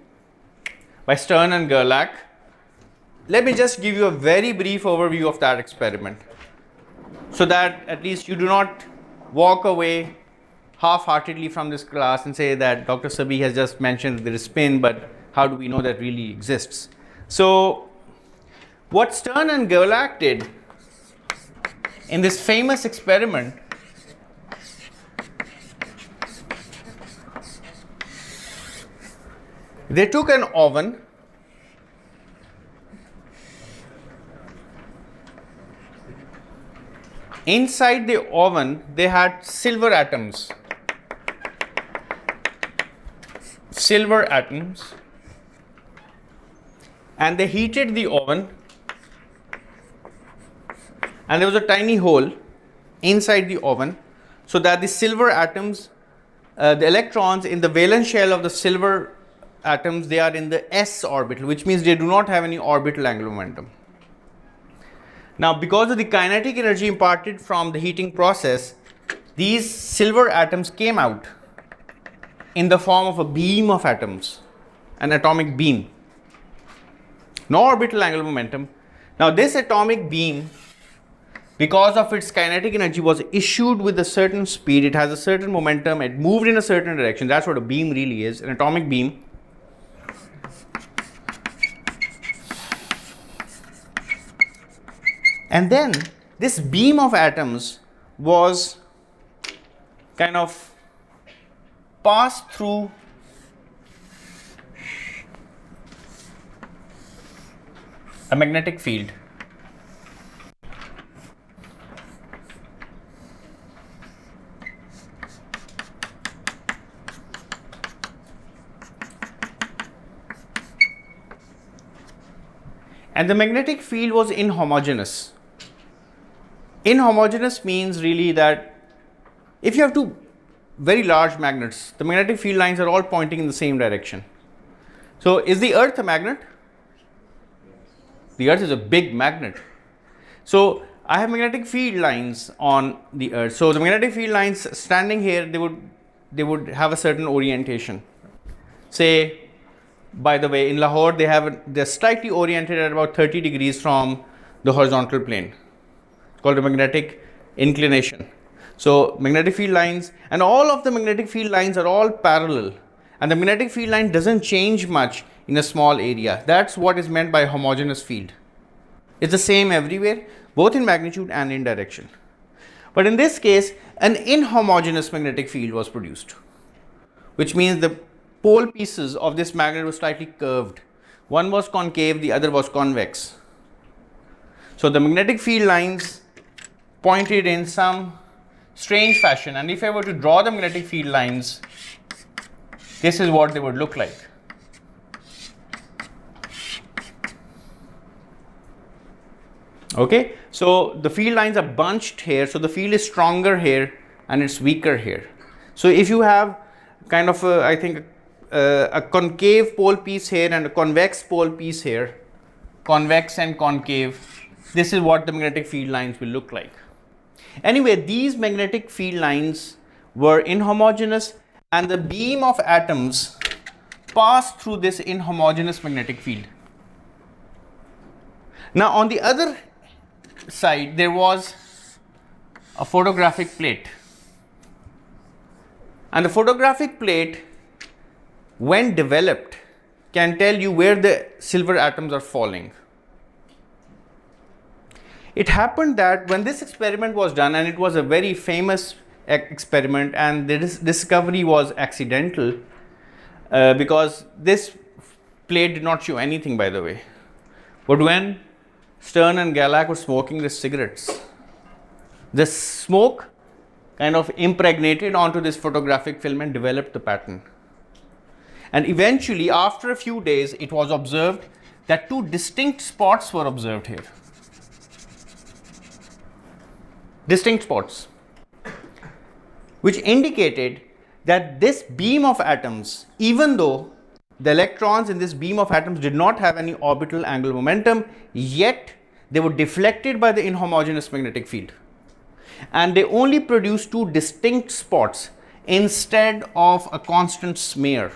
A: by Stern and Gerlach. Let me just give you a very brief overview of that experiment so that at least you do not walk away half-heartedly from this class and say that Dr. Sabi has just mentioned that there is spin, but how do we know that really exists? So what Stern and Gerlach did in this famous experiment they took an oven, inside the oven they had silver atoms, and they heated the oven, and there was a tiny hole inside the oven so that the silver atoms, the electrons in the valence shell of the silver atoms, they are in the s orbital, which means they do not have any orbital angular momentum. Now, because of the kinetic energy imparted from the heating process, these silver atoms came out in the form of a beam of atoms, an atomic beam. No orbital angular momentum. Now, this atomic beam, because of its kinetic energy, was issued with a certain speed. It has a certain momentum. It moved in a certain direction. That's what a beam really is, an atomic beam. And then this beam of atoms was kind of passed through a magnetic field. And the magnetic field was inhomogeneous. Inhomogeneous means really that if you have two very large magnets, the magnetic field lines are all pointing in the same direction. So is the Earth a magnet? The Earth is a big magnet. So I have magnetic field lines on the Earth. So the magnetic field lines standing here, they would have a certain orientation. Say, by the way, in Lahore they're slightly oriented at about 30 degrees from the horizontal plane. It's called a magnetic inclination. So magnetic field lines, and all of the magnetic field lines are all parallel, and the magnetic field line doesn't change much in a small area. That's what is meant by homogeneous field. It's the same everywhere, both in magnitude and in direction. But in this case, an inhomogeneous magnetic field was produced, which means the pole pieces of this magnet were slightly curved. One was concave, the other was convex. So the magnetic field lines pointed in some strange fashion, and if I were to draw the magnetic field lines, this is what they would look like. Okay, so the field lines are bunched here, so the field is stronger here and it's weaker here. So if you have kind of a, I think a concave pole piece here and a convex pole piece here, convex and concave, this is what the magnetic field lines will look like. Anyway, these magnetic field lines were inhomogeneous, and the beam of atoms passed through this inhomogeneous magnetic field. Now on the other side, there was a photographic plate, and the photographic plate, when developed, can tell you where the silver atoms are falling. It happened that when this experiment was done, and it was a very famous experiment, and the discovery was accidental, because this plate did not show anything, by the way. But when Stern and Gallac were smoking the cigarettes, the smoke kind of impregnated onto this photographic film and developed the pattern. And eventually, after a few days, it was observed that two distinct spots were observed here. Distinct spots, which indicated that this beam of atoms, even though the electrons in this beam of atoms did not have any orbital angular momentum, yet they were deflected by the inhomogeneous magnetic field, and they only produced two distinct spots instead of a constant smear.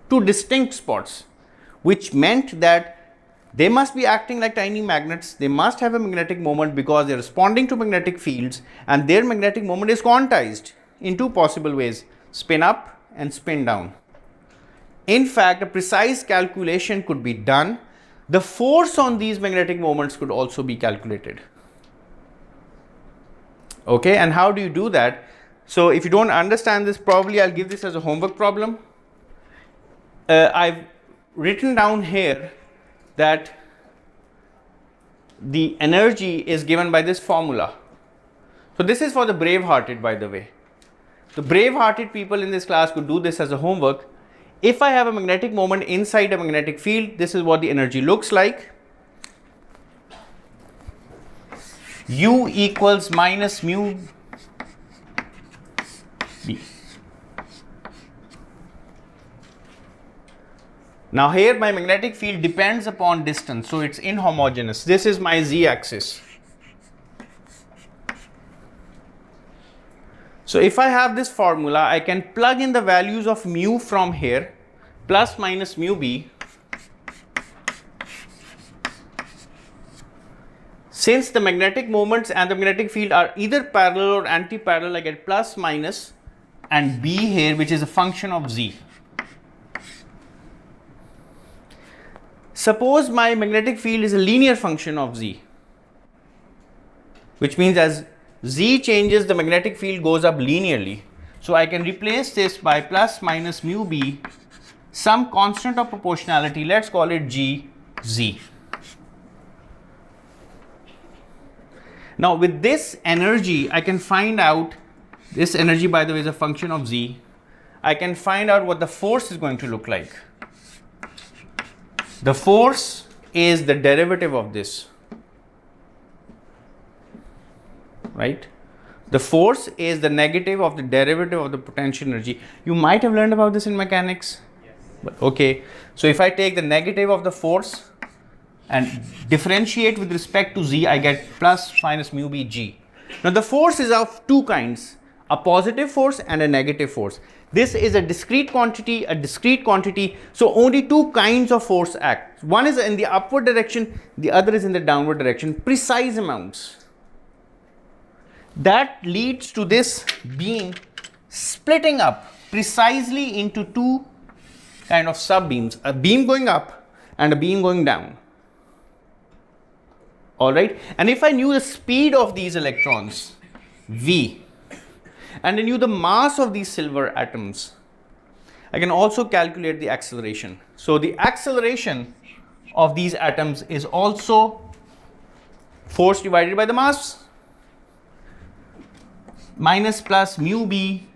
A: Two distinct spots, which meant that they must be acting like tiny magnets. They must have a magnetic moment because they are responding to magnetic fields, and their magnetic moment is quantized in two possible ways: spin up and spin down. In fact, a precise calculation could be done. The force on these magnetic moments could also be calculated. Okay, and how do you do that? So if you don't understand this, probably I'll give this as a homework problem. I've written down here that the energy is given by this formula. So this is for the brave-hearted, by the way. The brave-hearted people in this class could do this as a homework. If I have a magnetic moment inside a magnetic field, this is what the energy looks like. U equals minus mu B. Now here my magnetic field depends upon distance, so it's inhomogeneous. This is my z-axis. So if I have this formula, I can plug in the values of mu from here, plus minus mu B. Since the magnetic moments and the magnetic field are either parallel or anti-parallel, I get plus minus and B here, which is a function of z. Suppose my magnetic field is a linear function of z, which means as z changes, the magnetic field goes up linearly. So I can replace this by plus minus mu B, some constant of proportionality, let's call it g z. Now with this energy, I can find out, this energy by the way is a function of z, I can find out what the force is going to look like. The force is the derivative of this, right? The force is the negative of the derivative of the potential energy. You might have learned about this in mechanics.
B: Yes.
A: But okay, so if I take the negative of the force and differentiate with respect to z, I get plus minus mu b g. Now the force is of two kinds, a positive force and a negative force. This is a discrete quantity, so only two kinds of force act. One is in the upward direction, the other is in the downward direction, precise amounts. That leads to this beam splitting up precisely into two kind of sub-beams, a beam going up and a beam going down. Alright, and if I knew the speed of these electrons, v, and I knew the mass of these silver atoms, I can also calculate the acceleration. So the acceleration of these atoms is also force divided by the mass. minus plus mu b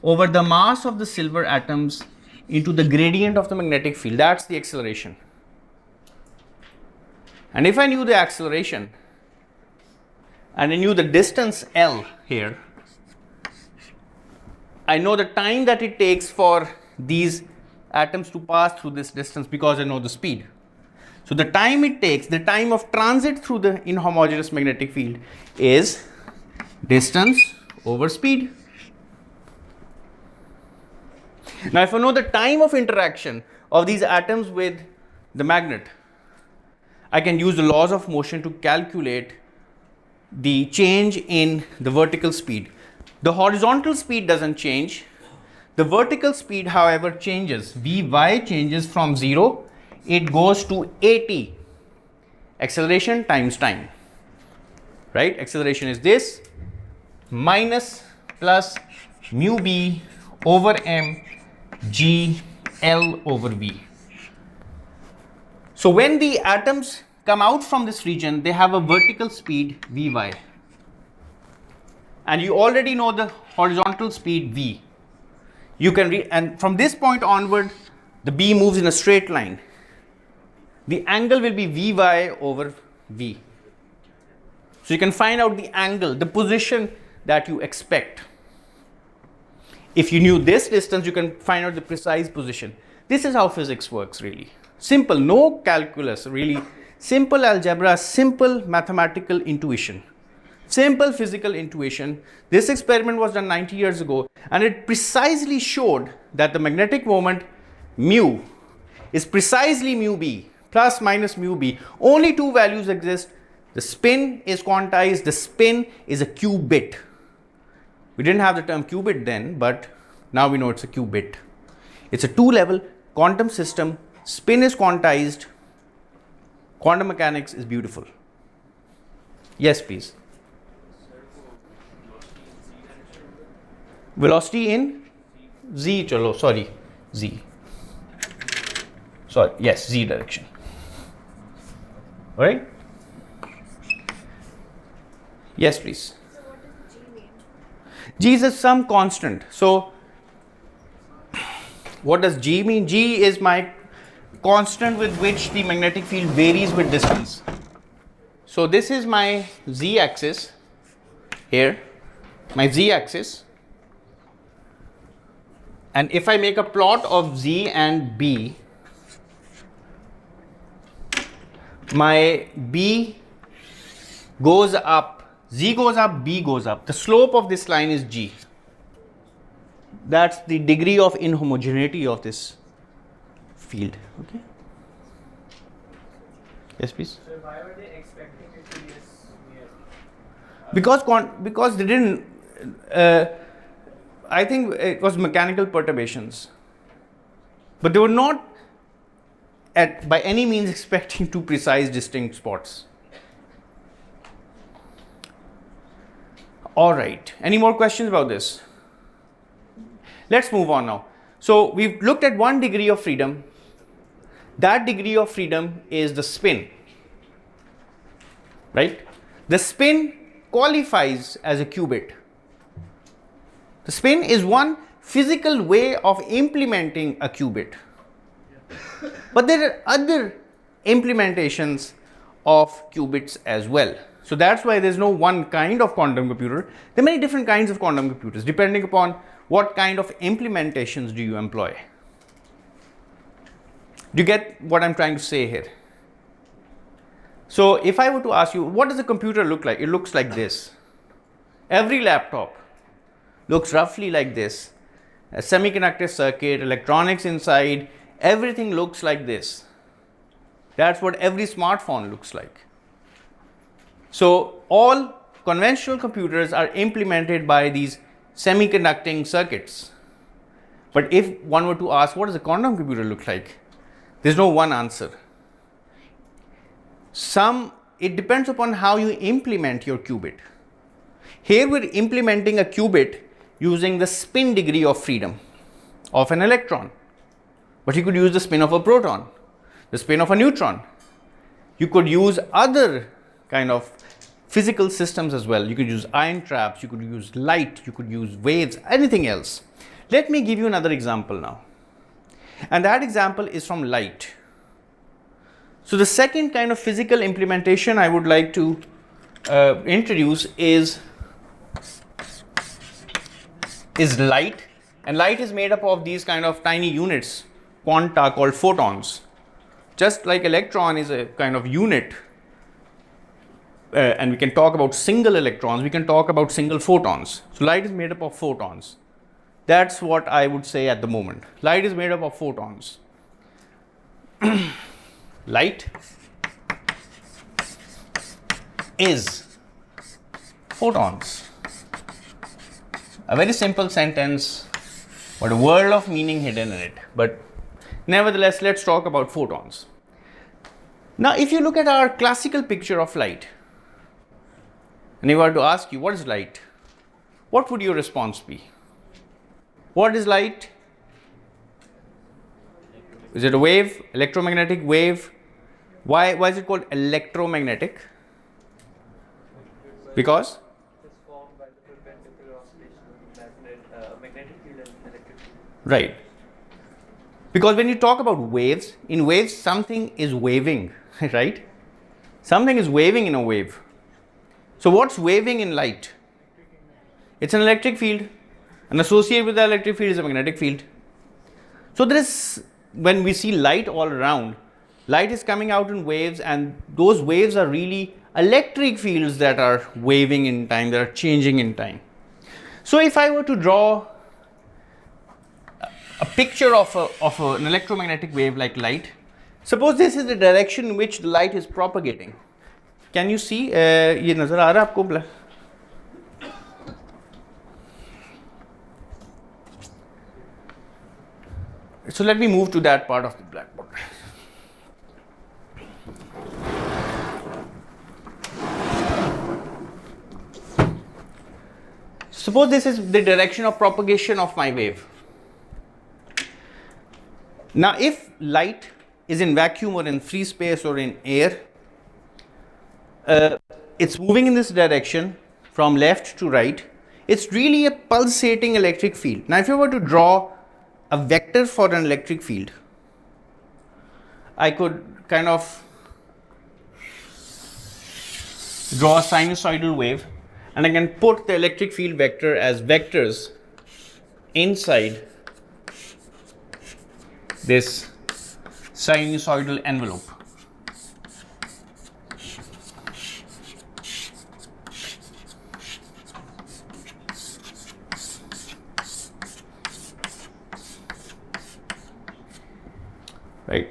A: over the mass of the silver atoms into the gradient of the magnetic field. That's the acceleration. And if I knew the acceleration and I knew the distance L here, I know the time that it takes for these atoms to pass through this distance because I know the speed. So the time it takes, the time of transit through the inhomogeneous magnetic field is distance over speed. Now if I know the time of interaction of these atoms with the magnet, I can use the laws of motion to calculate the change in the vertical speed. The horizontal speed doesn't change. The vertical speed, however, changes. Vy changes from 0, it goes to at. Acceleration times time. Right? Acceleration is this minus plus mu b over m g L over v. So when the atoms come out from this region, they have a vertical speed Vy. And you already know the horizontal speed V. You can read, and from this point onward, the B moves in a straight line. The angle will be Vy over V. So you can find out the angle, the position that you expect. If you knew this distance, you can find out the precise position. This is how physics works, really. Simple, no calculus, really. Simple algebra, simple mathematical intuition. Simple physical intuition. This experiment was done 90 years ago, and it precisely showed that the magnetic moment mu is precisely mu b plus minus mu b. Only two values exist. The spin is quantized. The spin is a qubit. We didn't have the term qubit then, but now we know it's a qubit. It's a two-level quantum system. Spin is quantized. Quantum mechanics is beautiful. Yes, please. Velocity in z, chalo, sorry, z. Sorry, yes, z direction. All right? Yes, please.
E: So what does G mean?
A: G is some constant. So, what does G mean? G is my constant with which the magnetic field varies with distance. So, this is my z axis here, my z axis. And if I make a plot of z and b, my b goes up, z goes up, b goes up. The slope of this line is g. That's the degree of inhomogeneity of this field. Okay. Yes, please.
B: So why were they expecting it to be this near?
A: Because they didn't. I think it was mechanical perturbations, but they were not by any means expecting two precise distinct spots. All right. Any more questions about this? Let's move on now. So we've looked at one degree of freedom. That degree of freedom is the spin, right? The spin qualifies as a qubit. The spin is one physical way of implementing a qubit. But there are other implementations of qubits as well. So that's why there's no one kind of quantum computer. There are many different kinds of quantum computers depending upon what kind of implementations do you employ. Do you get what I'm trying to say here? So if I were to ask you, what does a computer look like? It looks like this. Every laptop looks roughly like this. A semiconductor circuit, electronics inside, everything looks like this. That's what every smartphone looks like. So all conventional computers are implemented by these semiconducting circuits. But if one were to ask, what does a quantum computer look like? There's no one answer. It depends upon how you implement your qubit. Here we're implementing a qubit using the spin degree of freedom of an electron. But you could use the spin of a proton, the spin of a neutron. You could use other kind of physical systems as well. You could use ion traps, you could use light, you could use waves, anything else. Let me give you another example now. And that example is from light. So the second kind of physical implementation I would like to introduce is light. And light is made up of these kind of tiny units, quanta, called photons. Just like electron is a kind of unit, and we can talk about single electrons, we can talk about single photons. So light is made up of photons. That's what I would say at the moment. Light is made up of photons. Light is photons. A very simple sentence, but a world of meaning hidden in it. But nevertheless, let's talk about photons. Now, if you look at our classical picture of light, and if I were to ask you, what is light? What would your response be? What is light? Is it a wave, electromagnetic wave? Why is it called electromagnetic? Because?
G: It's formed by the perpendicular oscillation of magnetic field and electric field.
A: Right. Because when you talk about waves, in waves something is waving, right? Something is waving in a wave. So what's waving in light? It's an electric field, and associated with the electric field is a magnetic field. So there is, when we see light all around, light is coming out in waves, and those waves are really electric fields that are waving in time, that are changing in time. So if I were to draw a picture of an electromagnetic wave like light, suppose this is the direction in which the light is propagating. Can you see? ये नजर आ रहा है आपको? So let me move to that part of the blackboard. Suppose this is the direction of propagation of my wave. Now, if light is in vacuum or in free space or in air, it's moving in this direction from left to right. It's really a pulsating electric field. Now, if you were to draw a vector for an electric field, I could kind of draw a sinusoidal wave, and I can put the electric field vector as vectors inside this sinusoidal envelope. Right.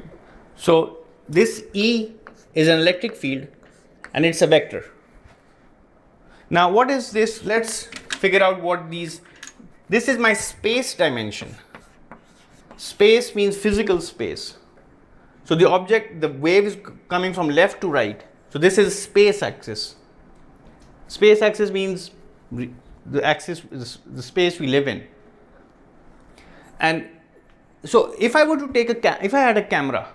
A: So this E is an electric field and it's a vector. Now what is this? Let's figure out what these, this is my space dimension. Space means physical space. So the object, the wave is coming from left to right. So this is space axis. Space axis means the axis is the space we live in. And so if I were to take if I had a camera,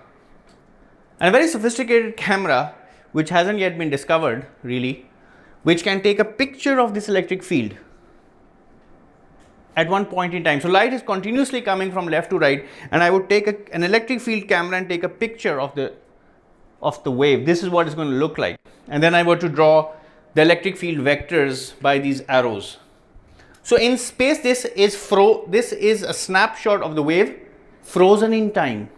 A: and a very sophisticated camera which hasn't yet been discovered really, which can take a picture of this electric field at one point in time. So light is continuously coming from left to right, and I would take an electric field camera and take a picture of the wave. This is what it's going to look like. And then I were to draw the electric field vectors by these arrows. So in space, this is a snapshot of the wave frozen in time.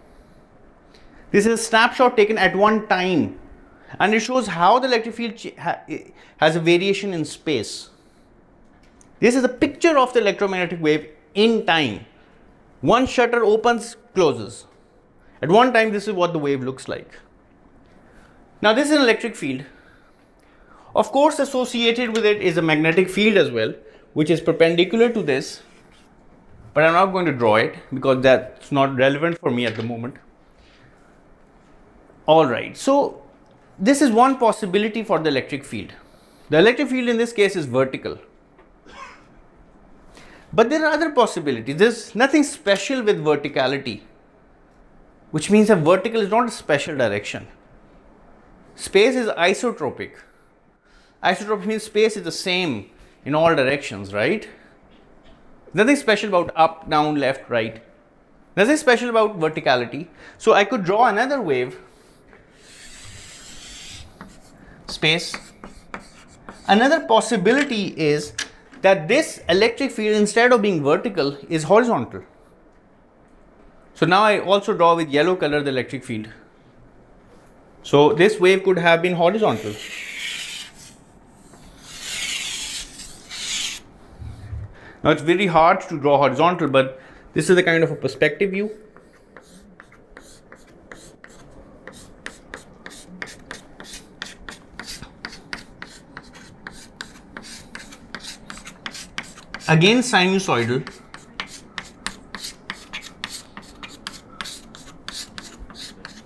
A: This is a snapshot taken at one time, and it shows how the electric field has a variation in space. This is a picture of the electromagnetic wave in time. One shutter opens, closes. At one time, this is what the wave looks like. Now this is an electric field. Of course, associated with it is a magnetic field as well, which is perpendicular to this, but I'm not going to draw it because that's not relevant for me at the moment. All right, so this is one possibility for the electric field. The electric field in this case is vertical. But there are other possibilities. There's nothing special with verticality, which means that vertical is not a special direction. Space is isotropic. Isotropy means space is the same in all directions, right? Nothing special about up, down, left, right. Nothing special about verticality. So I could draw another wave, space. Another possibility is that this electric field, instead of being vertical, is horizontal. So now I also draw with yellow color the electric field. So this wave could have been horizontal. Now it's very hard to draw horizontal, but this is a kind of a perspective view. Again sinusoidal.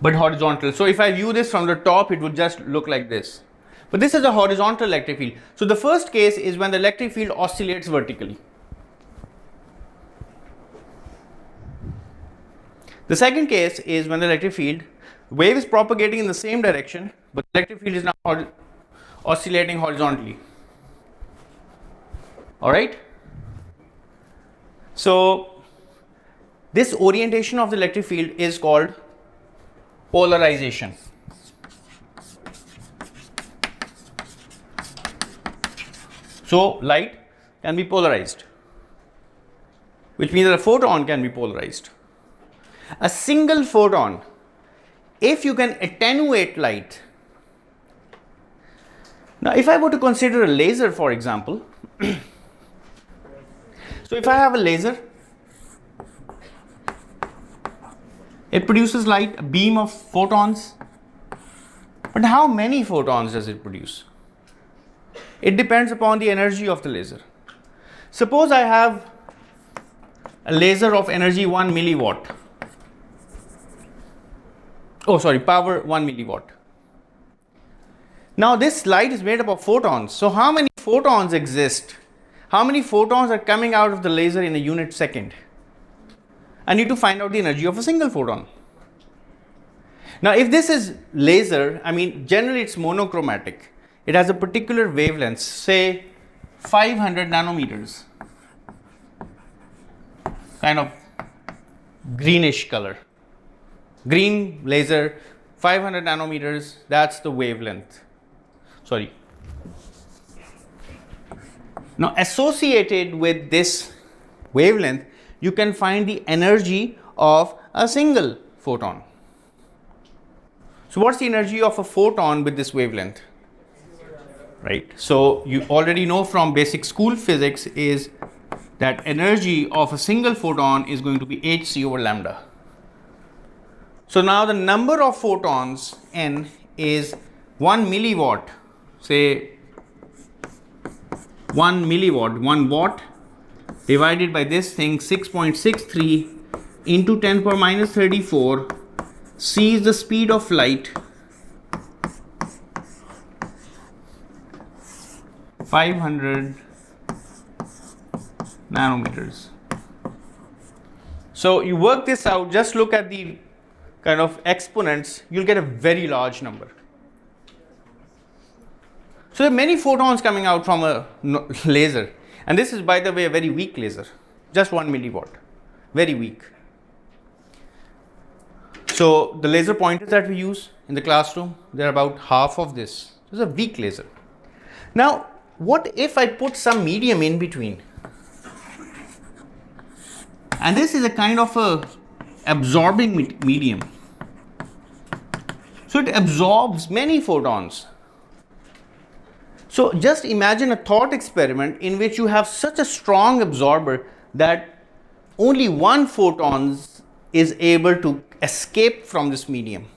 A: But horizontal. So if I view this from the top, it would just look like this. But this is a horizontal electric field. So the first case is when the electric field oscillates vertically. The second case is when the electric field wave is propagating in the same direction, but the electric field is now oscillating horizontally. All right. So this orientation of the electric field is called polarization. So light can be polarized, which means that a photon can be polarized. A single photon, if you can attenuate light. Now if I were to consider a laser, for example, so if I have a laser, it produces light, a beam of photons. But how many photons does it produce? It depends upon the energy of the laser. Suppose I have a laser of energy 1 milliwatt. Oh, sorry, power 1 milliwatt. Now this light is made up of photons. So how many photons exist? How many photons are coming out of the laser in a unit second? I need to find out the energy of a single photon. Now if this is laser, I mean generally it's monochromatic. It has a particular wavelength, say 500 nanometers, kind of greenish color. Green laser, 500 nanometers, that's the wavelength. Sorry. Now associated with this wavelength, you can find the energy of a single photon. So what's the energy of a photon with this wavelength? Right. So you already know from basic school physics is that energy of a single photon is going to be hc over lambda. So now the number of photons n is 1 milliwatt, say 1 milliwatt, 1 watt divided by this thing 6.63 into 10 power minus 34. C is the speed of light, 500 nanometers. So you work this out, just look at the kind of exponents, you'll get a very large number. So there are many photons coming out from a laser, and this is, by the way, a very weak laser, just 1 milliwatt, very weak. So the laser pointers that we use in the classroom, they're about half of this. It's a weak laser. Now what if I put some medium in between? And this is a kind of a absorbing medium. So it absorbs many photons. So just imagine a thought experiment in which you have such a strong absorber that only one photon is able to escape from this medium.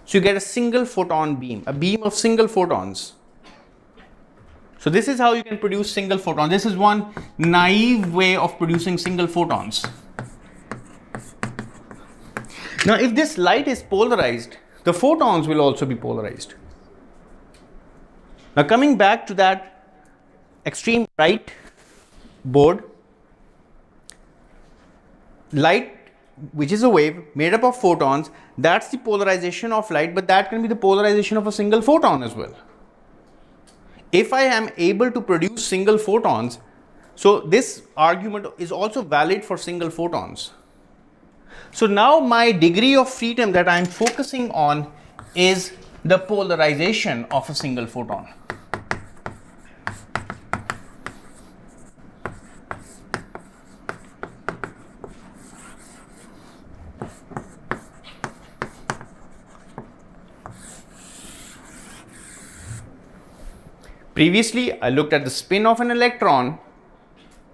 A: So you get a single photon beam, a beam of single photons. So this is how you can produce single photons. This is one naive way of producing single photons. Now if this light is polarized, the photons will also be polarized. Now coming back to that extreme right board, light, which is a wave made up of photons, that's the polarization of light, but that can be the polarization of a single photon as well. if I am able to produce single photons, so this argument is also valid for single photons. So now my degree of freedom that I am focusing on is the polarization of a single photon. Previously, I looked at the spin of an electron.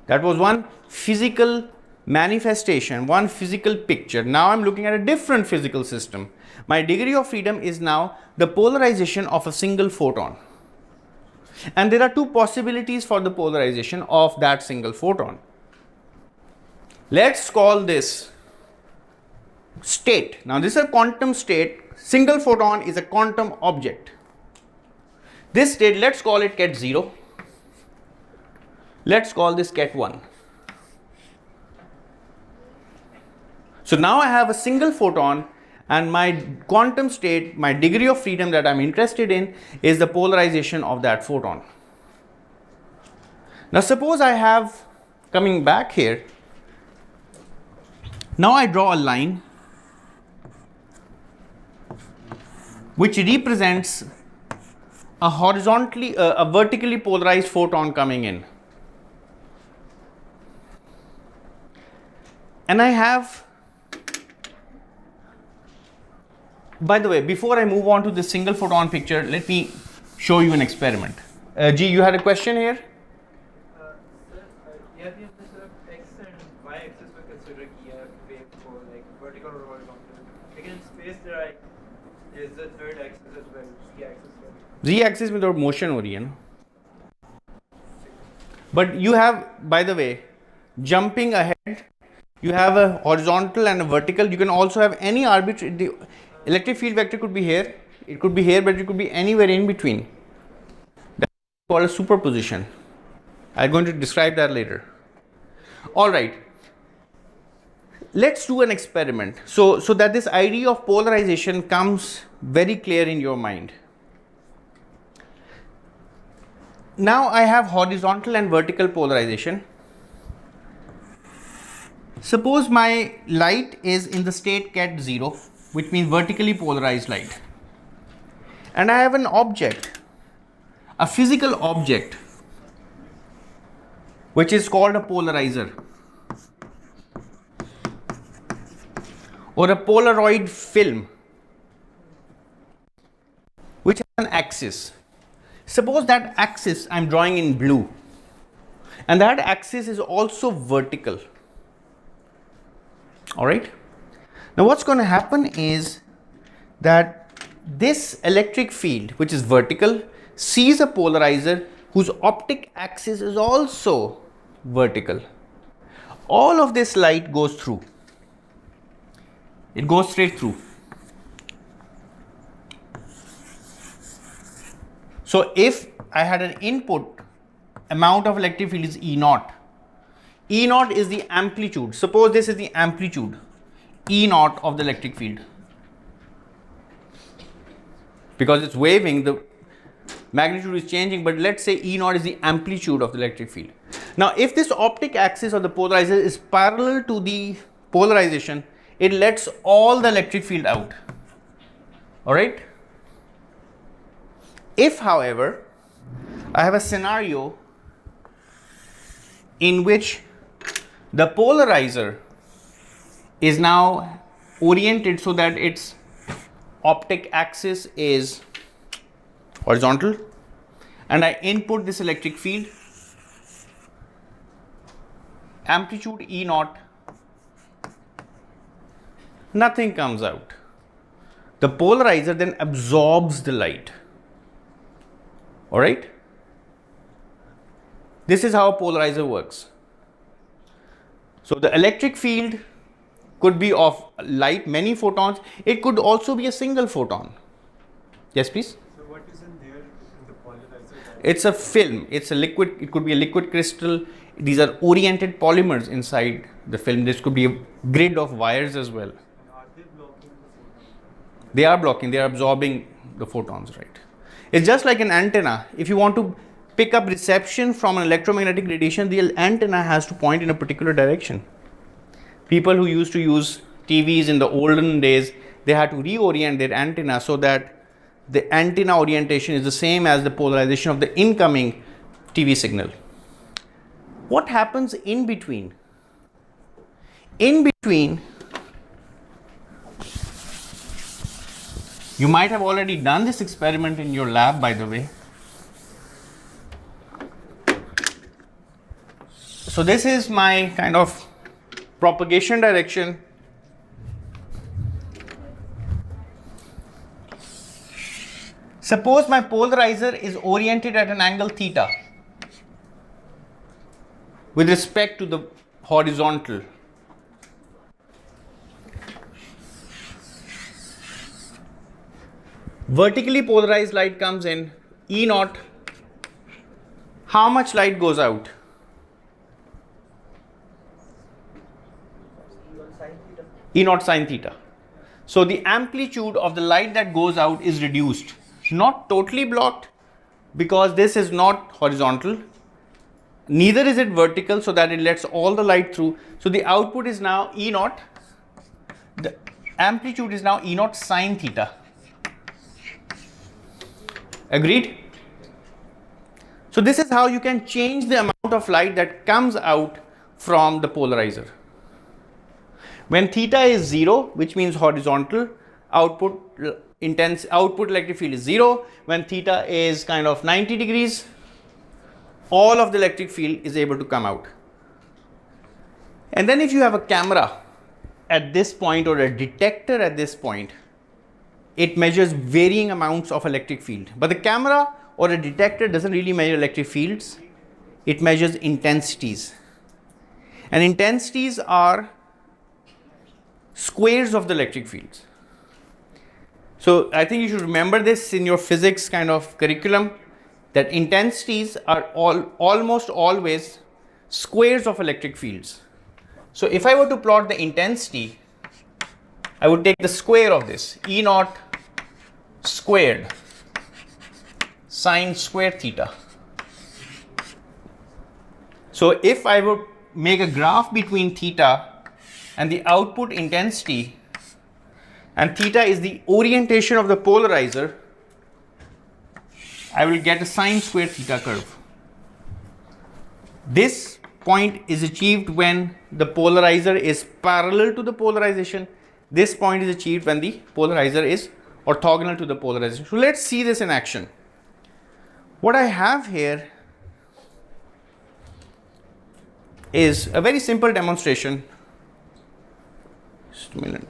A: That was one physical manifestation, one physical picture. Now I'm looking at a different physical system. My degree of freedom is now the polarization of a single photon. And there are two possibilities for the polarization of that single photon. Let's call this state. Now this is a quantum state. Single photon is a quantum object. This state, let's call it ket 0. Let's call this ket 1. So now I have a single photon, and my quantum state, my degree of freedom that I'm interested in is the polarization of that photon. Now suppose I have, coming back here, now I draw a line which represents a vertically polarized photon coming in. And I have, by the way, before I move on to the single photon picture, let me show you an experiment. G, you had a question here?
F: Sir, yeah, we have this sort of x and y axis we're considering here wave for like vertical or horizontal. Again, in space there is the third axis as well, z axis.
A: Z axis में तो motion हो रही है ना. But you have, by the way, jumping ahead, you have a horizontal and a vertical. You can also have any arbitrary, the electric field vector could be here, it could be here, but it could be anywhere in between. That's called a superposition. I'm going to describe that later. All right. Let's do an experiment so that this idea of polarization comes very clear in your mind. Now I have horizontal and vertical polarization. Suppose my light is in the state ket 0, which means vertically polarized light. And I have an object, a physical object, which is called a polarizer or a Polaroid film, which has an axis. Suppose that axis I'm drawing in blue, and that axis is also vertical. All right. Now what's going to happen is that this electric field, which is vertical, sees a polarizer whose optic axis is also vertical. All of this light goes through. It goes straight through. So if I had an input amount of electric field is E naught. E naught is the amplitude. Suppose this is the amplitude, E naught of the electric field. Because it's waving, the magnitude is changing, but let's say E naught is the amplitude of the electric field. Now, if this optic axis of the polarizer is parallel to the polarization, it lets all the electric field out. All right. If, however, I have a scenario in which the polarizer is now oriented so that its optic axis is horizontal, and I input this electric field, amplitude E naught, nothing comes out. The polarizer then absorbs the light. All right. This is how a polarizer works. So the electric field could be of light, many photons. It could also be a single photon. Yes, please.
I: So what is in there in the polarizer?
A: It's a film. It's a liquid. It could be a liquid crystal. These are oriented polymers inside the film. This could be a grid of wires as well.
I: Are they blocking the photon?
A: They are blocking. They are absorbing the photons, right? It's just like an antenna. If you want to pick up reception from an electromagnetic radiation, the antenna has to point in a particular direction. People who used to use TVs in the olden days, they had to reorient their antenna so that the antenna orientation is the same as the polarization of the incoming TV signal. What happens in between? In between, you might have already done this experiment in your lab, by the way. So this is my kind of propagation direction. Suppose my polarizer is oriented at an angle theta with respect to the horizontal. Vertically polarized light comes in, E naught. How much light goes out? E naught sine theta. So the amplitude of the light that goes out is reduced. Not totally blocked, because this is not horizontal. Neither is it vertical, so that it lets all the light through. So the output is now E naught. The amplitude is now E naught sine theta. Agreed? So this is how you can change the amount of light that comes out from the polarizer. When theta is 0, which means horizontal, output electric field is 0. When theta is kind of 90 degrees, all of the electric field is able to come out. And then if you have a camera at this point or a detector at this point, it measures varying amounts of electric field. But the camera or a detector doesn't really measure electric fields, it measures intensities. And intensities are squares of the electric fields. So I think you should remember this in your physics kind of curriculum, that intensities are almost always squares of electric fields. So if I were to plot the intensity, I would take the square of this, E naught squared sine square theta. So if I would make a graph between theta and the output intensity, and theta is the orientation of the polarizer, I will get a sine square theta curve. This point is achieved when the polarizer is parallel to the polarization. This point is achieved when the polarizer is orthogonal to the polarization. So let's see this in action. What I have here is a very simple demonstration. Just a minute.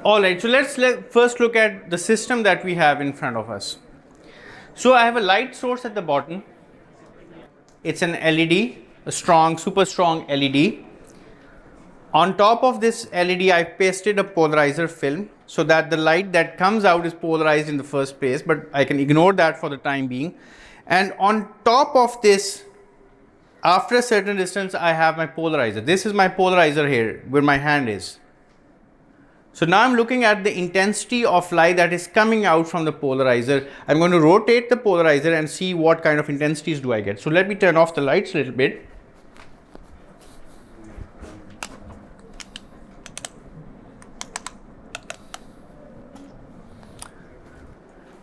A: All right, so let's first look at the system that we have in front of us. So I have a light source at the bottom. It's an LED, a strong, super strong LED. On top of this LED, I pasted a polarizer film so that the light that comes out is polarized in the first place, but I can ignore that for the time being. And on top of this, after a certain distance, I have my polarizer. This is my polarizer here, where my hand is. So now I'm looking at the intensity of light that is coming out from the polarizer. I'm going to rotate the polarizer and see what kind of intensities do I get. So let me turn off the lights a little bit.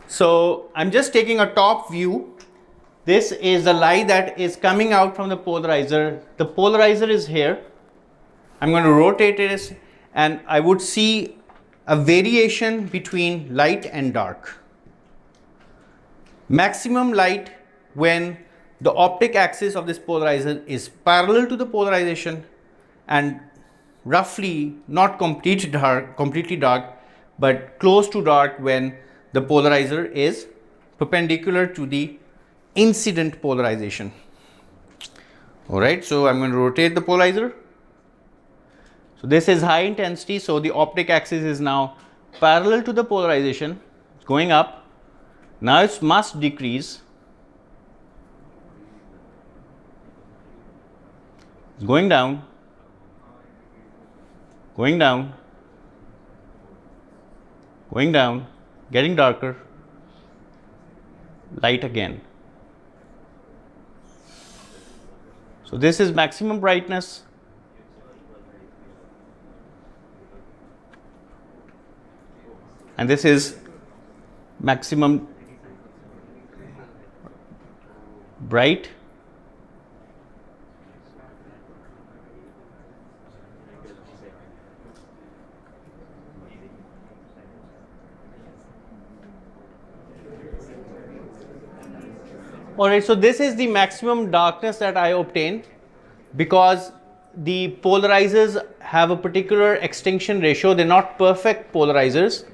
A: So I'm just taking a top view. This is the light that is coming out from the polarizer. The polarizer is here. I'm going to rotate it, and I would see a variation between light and dark. Maximum light when the optic axis of this polarizer is parallel to the polarization, and roughly not completely dark, but close to dark when the polarizer is perpendicular to the incident polarization. All right, so I'm going to rotate the polarizer. So this is high intensity, so the optic axis is now parallel to the polarization. It's going up. Now it must decrease. It's going down, going down, going down, getting darker, light again. So this is maximum brightness. And this is maximum bright. Alright, so this is the maximum darkness that I obtain because the polarizers have a particular extinction ratio. They're not perfect polarizers.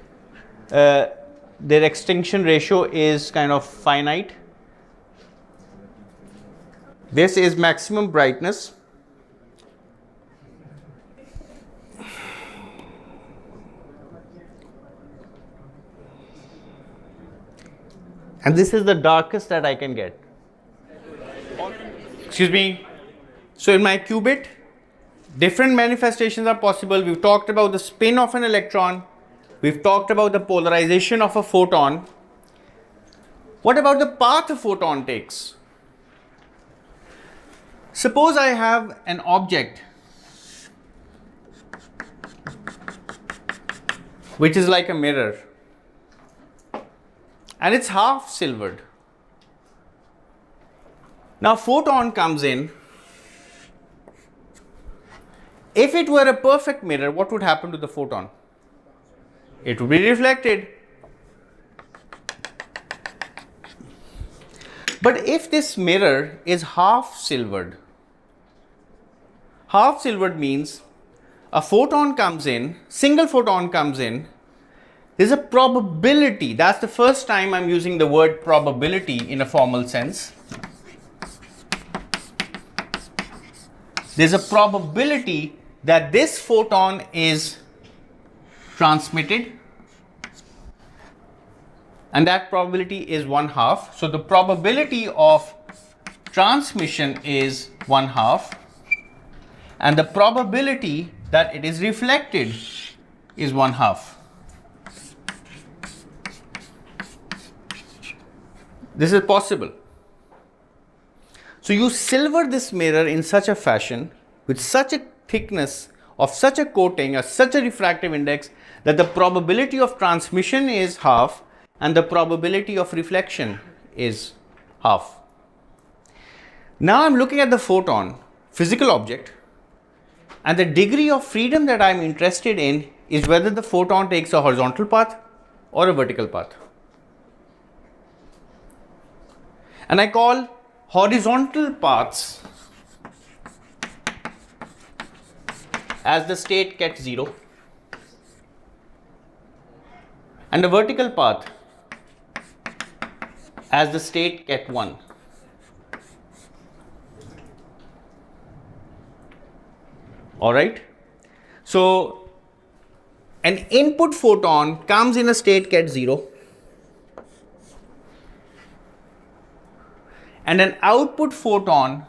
A: Their extinction ratio is kind of finite. This is maximum brightness. And this is the darkest that I can get. Excuse me. So in my qubit, different manifestations are possible. We've talked about the spin of an electron. We've talked about the polarization of a photon. What about the path a photon takes? Suppose I have an object which is like a mirror and it's half silvered. Now photon comes in. If it were a perfect mirror, what would happen to the photon? It would be reflected. But if this mirror is half silvered means a photon comes in, single photon comes in, there's a probability. That's the first time I'm using the word probability in a formal sense. There's a probability that this photon is transmitted, and that probability is 1/2. So the probability of transmission is 1/2, and the probability that it is reflected is 1/2. This is possible. So you silver this mirror in such a fashion with such a thickness of such a coating or such a refractive index that the probability of transmission is 1/2 and the probability of reflection is 1/2. Now I'm looking at the photon, physical object, and the degree of freedom that I'm interested in is whether the photon takes a horizontal path or a vertical path. And I call horizontal paths as the state ket 0 and the vertical path as the state ket 1. Alright, so an input photon comes in a state ket 0 and an output photon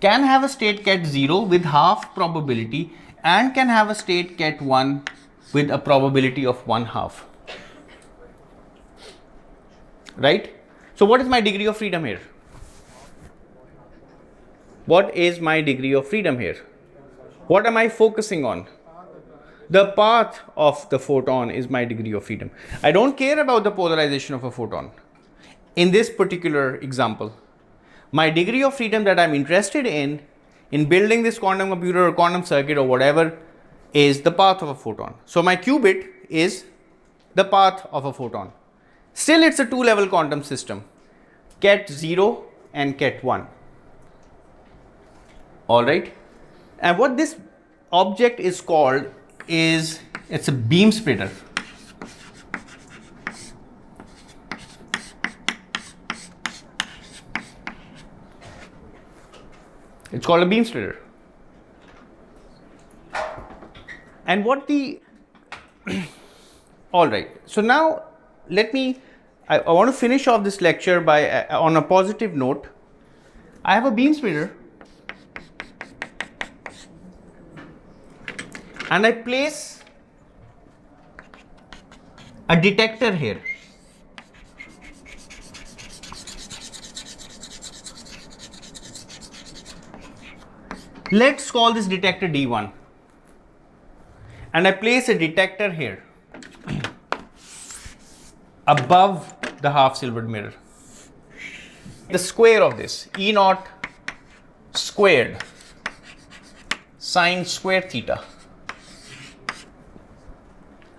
A: can have a state ket 0 with 1/2 probability and can have a state ket 1 with a probability of 1/2. Right? So what is my degree of freedom here? What is my degree of freedom here? What am I focusing on? The path of the photon is my degree of freedom. I don't care about the polarization of a photon. In this particular example, my degree of freedom that I'm interested in building this quantum computer or quantum circuit or whatever is the path of a photon. So my qubit is the path of a photon. Still it's a two-level quantum system, ket 0 and ket 1. Alright, and what this object is called is, it's a beam splitter. It's called a beam splitter. And what the all right, so now let me I want to finish off this lecture by on a positive note. I have a beam splitter and I place a detector here. Let's call this detector D1, and I place a detector here above the half silvered mirror. The square of this, E naught squared sine square theta.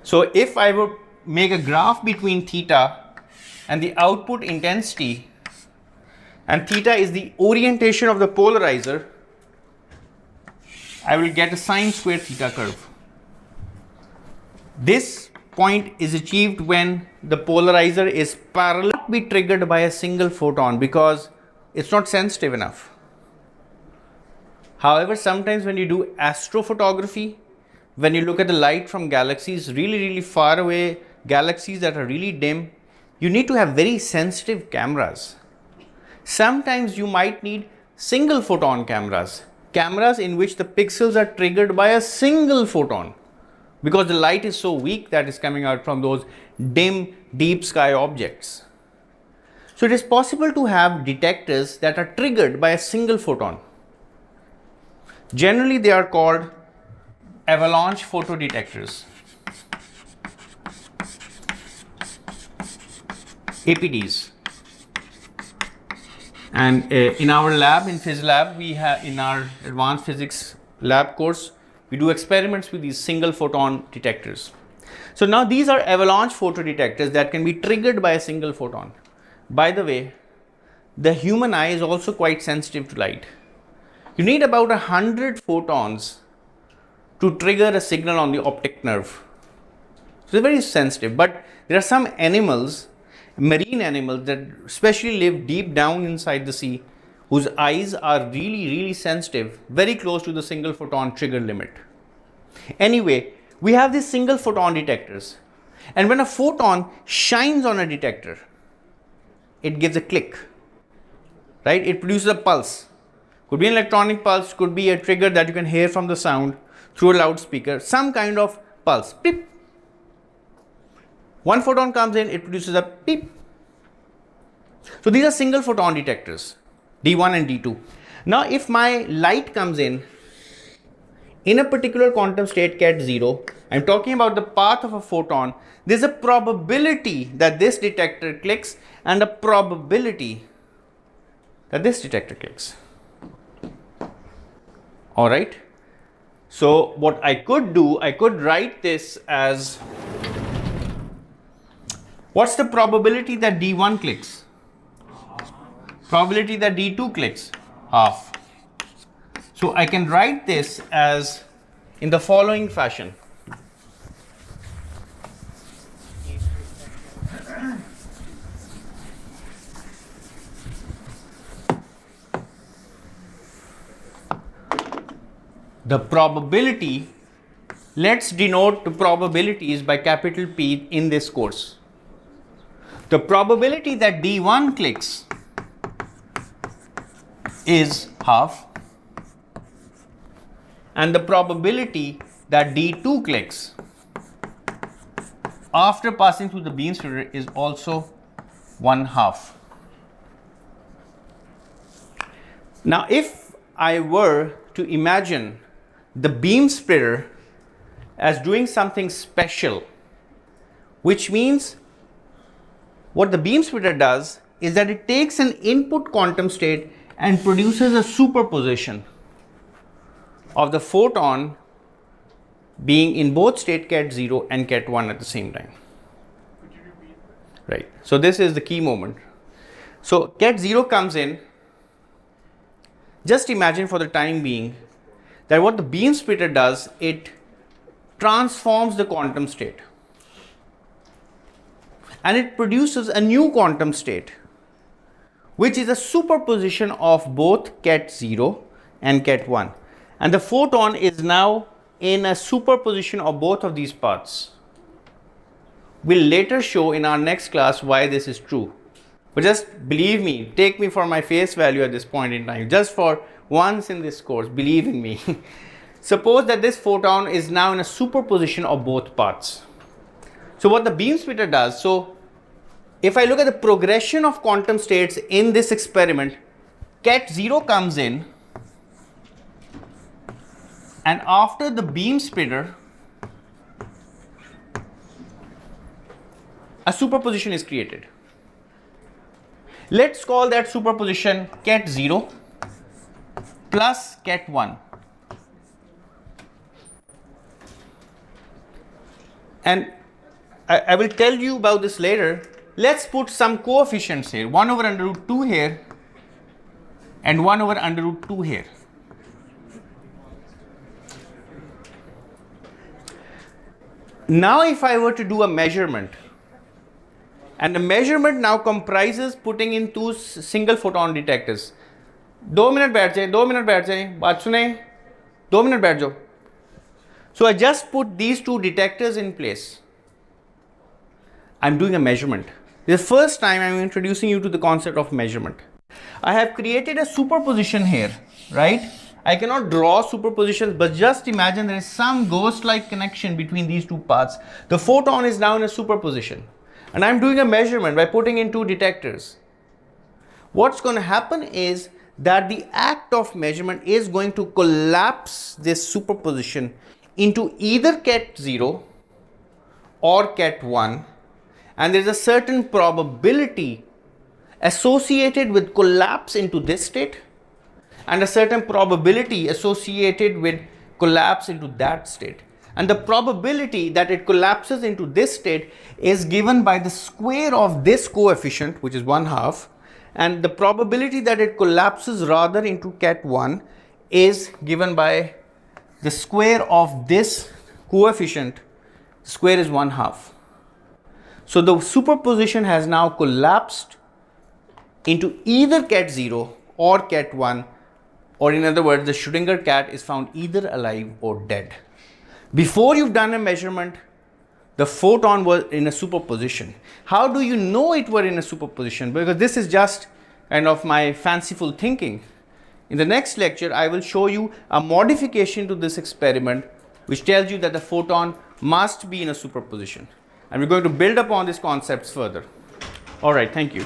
A: So if I would make a graph between theta and the output intensity, and theta is the orientation of the polarizer, I will get a sine square theta curve. This point is achieved when the polarizer is parallel, not be triggered by a single photon because it's not sensitive enough. However, sometimes when you do astrophotography, when you look at the light from galaxies, really far away, galaxies that are really dim, you need to have very sensitive cameras. Sometimes you might need single photon cameras, cameras in which the pixels are triggered by a single photon, because the light is so weak that is coming out from those dim deep sky objects. So it is possible to have detectors that are triggered by a single photon. Generally they are called avalanche photodetectors, APDs. And in our lab, in Phys Lab, we have, in our advanced physics lab course, we do experiments with these single photon detectors. So now these are avalanche photodetectors that can be triggered by a single photon. By the way, the human eye is also quite sensitive to light. You need about 100 photons to trigger a signal on the optic nerve. So it's very sensitive, but there are some animals, marine animals, that especially live deep down inside the sea, whose eyes are really sensitive, very close to the single photon trigger limit. Anyway, we have these single photon detectors, and when a photon shines on a detector, it gives a click, right? It produces a pulse. Could be an electronic pulse, could be a trigger that you can hear from the sound through a loudspeaker, some kind of pulse. Beep. One photon comes in, it produces a beep. So these are single photon detectors, D1 and D2. Now if my light comes in a particular quantum state ket 0, I'm talking about the path of a photon, there's a probability that this detector clicks and a probability that this detector clicks. Alright, so what I could do, I could write this as, what's the probability that D1 clicks? Probability that D2 clicks? Half. So I can write this as in the following fashion. The probability, let's denote the probabilities by capital P in this course. The probability that D1 clicks is half, and the probability that D2 clicks after passing through the beam splitter is also 1/2. Now if I were to imagine the beam splitter as doing something special, which means what the beam splitter does is that it takes an input quantum state and produces a superposition of the photon being in both state ket 0 and ket 1 at the same time. Right. So this is the key moment. So ket 0 comes in. Just imagine for the time being that what the beam splitter does, it transforms the quantum state and it produces a new quantum state, which is a superposition of both ket 0 and ket 1, and the photon is now in a superposition of both of these paths. We'll later show in our next class why this is true, but just believe me, take me for my face value at this point in time, just for once in this course, believe in me. Suppose that this photon is now in a superposition of both paths. So what the beam splitter does, so if I look at the progression of quantum states in this experiment, ket 0 comes in, and after the beam splitter, a superposition is created. Let's call that superposition ket 0 plus ket 1. And I will tell you about this later. Let's put some coefficients here, 1 over under root 2 here and 1 over under root 2 here. Now if I were to do a measurement, and the measurement now comprises putting in two single photon detectors. 2 minute बैठ जाए, 2 minute बैठ जाए, बात सुने, 2 minute बैठ जाओ. So I just put these two detectors in place. I'm doing a measurement. This is the first time I'm introducing you to the concept of measurement. I have created a superposition here, right? I cannot draw superpositions, but just imagine there is some ghost-like connection between these two paths. The photon is now in a superposition. And I'm doing a measurement by putting in two detectors. What's going to happen is that the act of measurement is going to collapse this superposition into either ket 0 or ket 1, and there's a certain probability associated with collapse into this state and a certain probability associated with collapse into that state. And the probability that it collapses into this state is given by the square of this coefficient, which is 1/2, and the probability that it collapses rather into ket 1 is given by the square of this coefficient. The square is 1/2. So the superposition has now collapsed into either ket 0 or ket 1, or in other words, the Schrödinger cat is found either alive or dead. Before you've done a measurement, the photon was in a superposition. How do you know it were in a superposition? Because this is just kind of my fanciful thinking. In the next lecture, I will show you a modification to this experiment which tells you that the photon must be in a superposition. And we're going to build upon these concepts further. All right, thank you.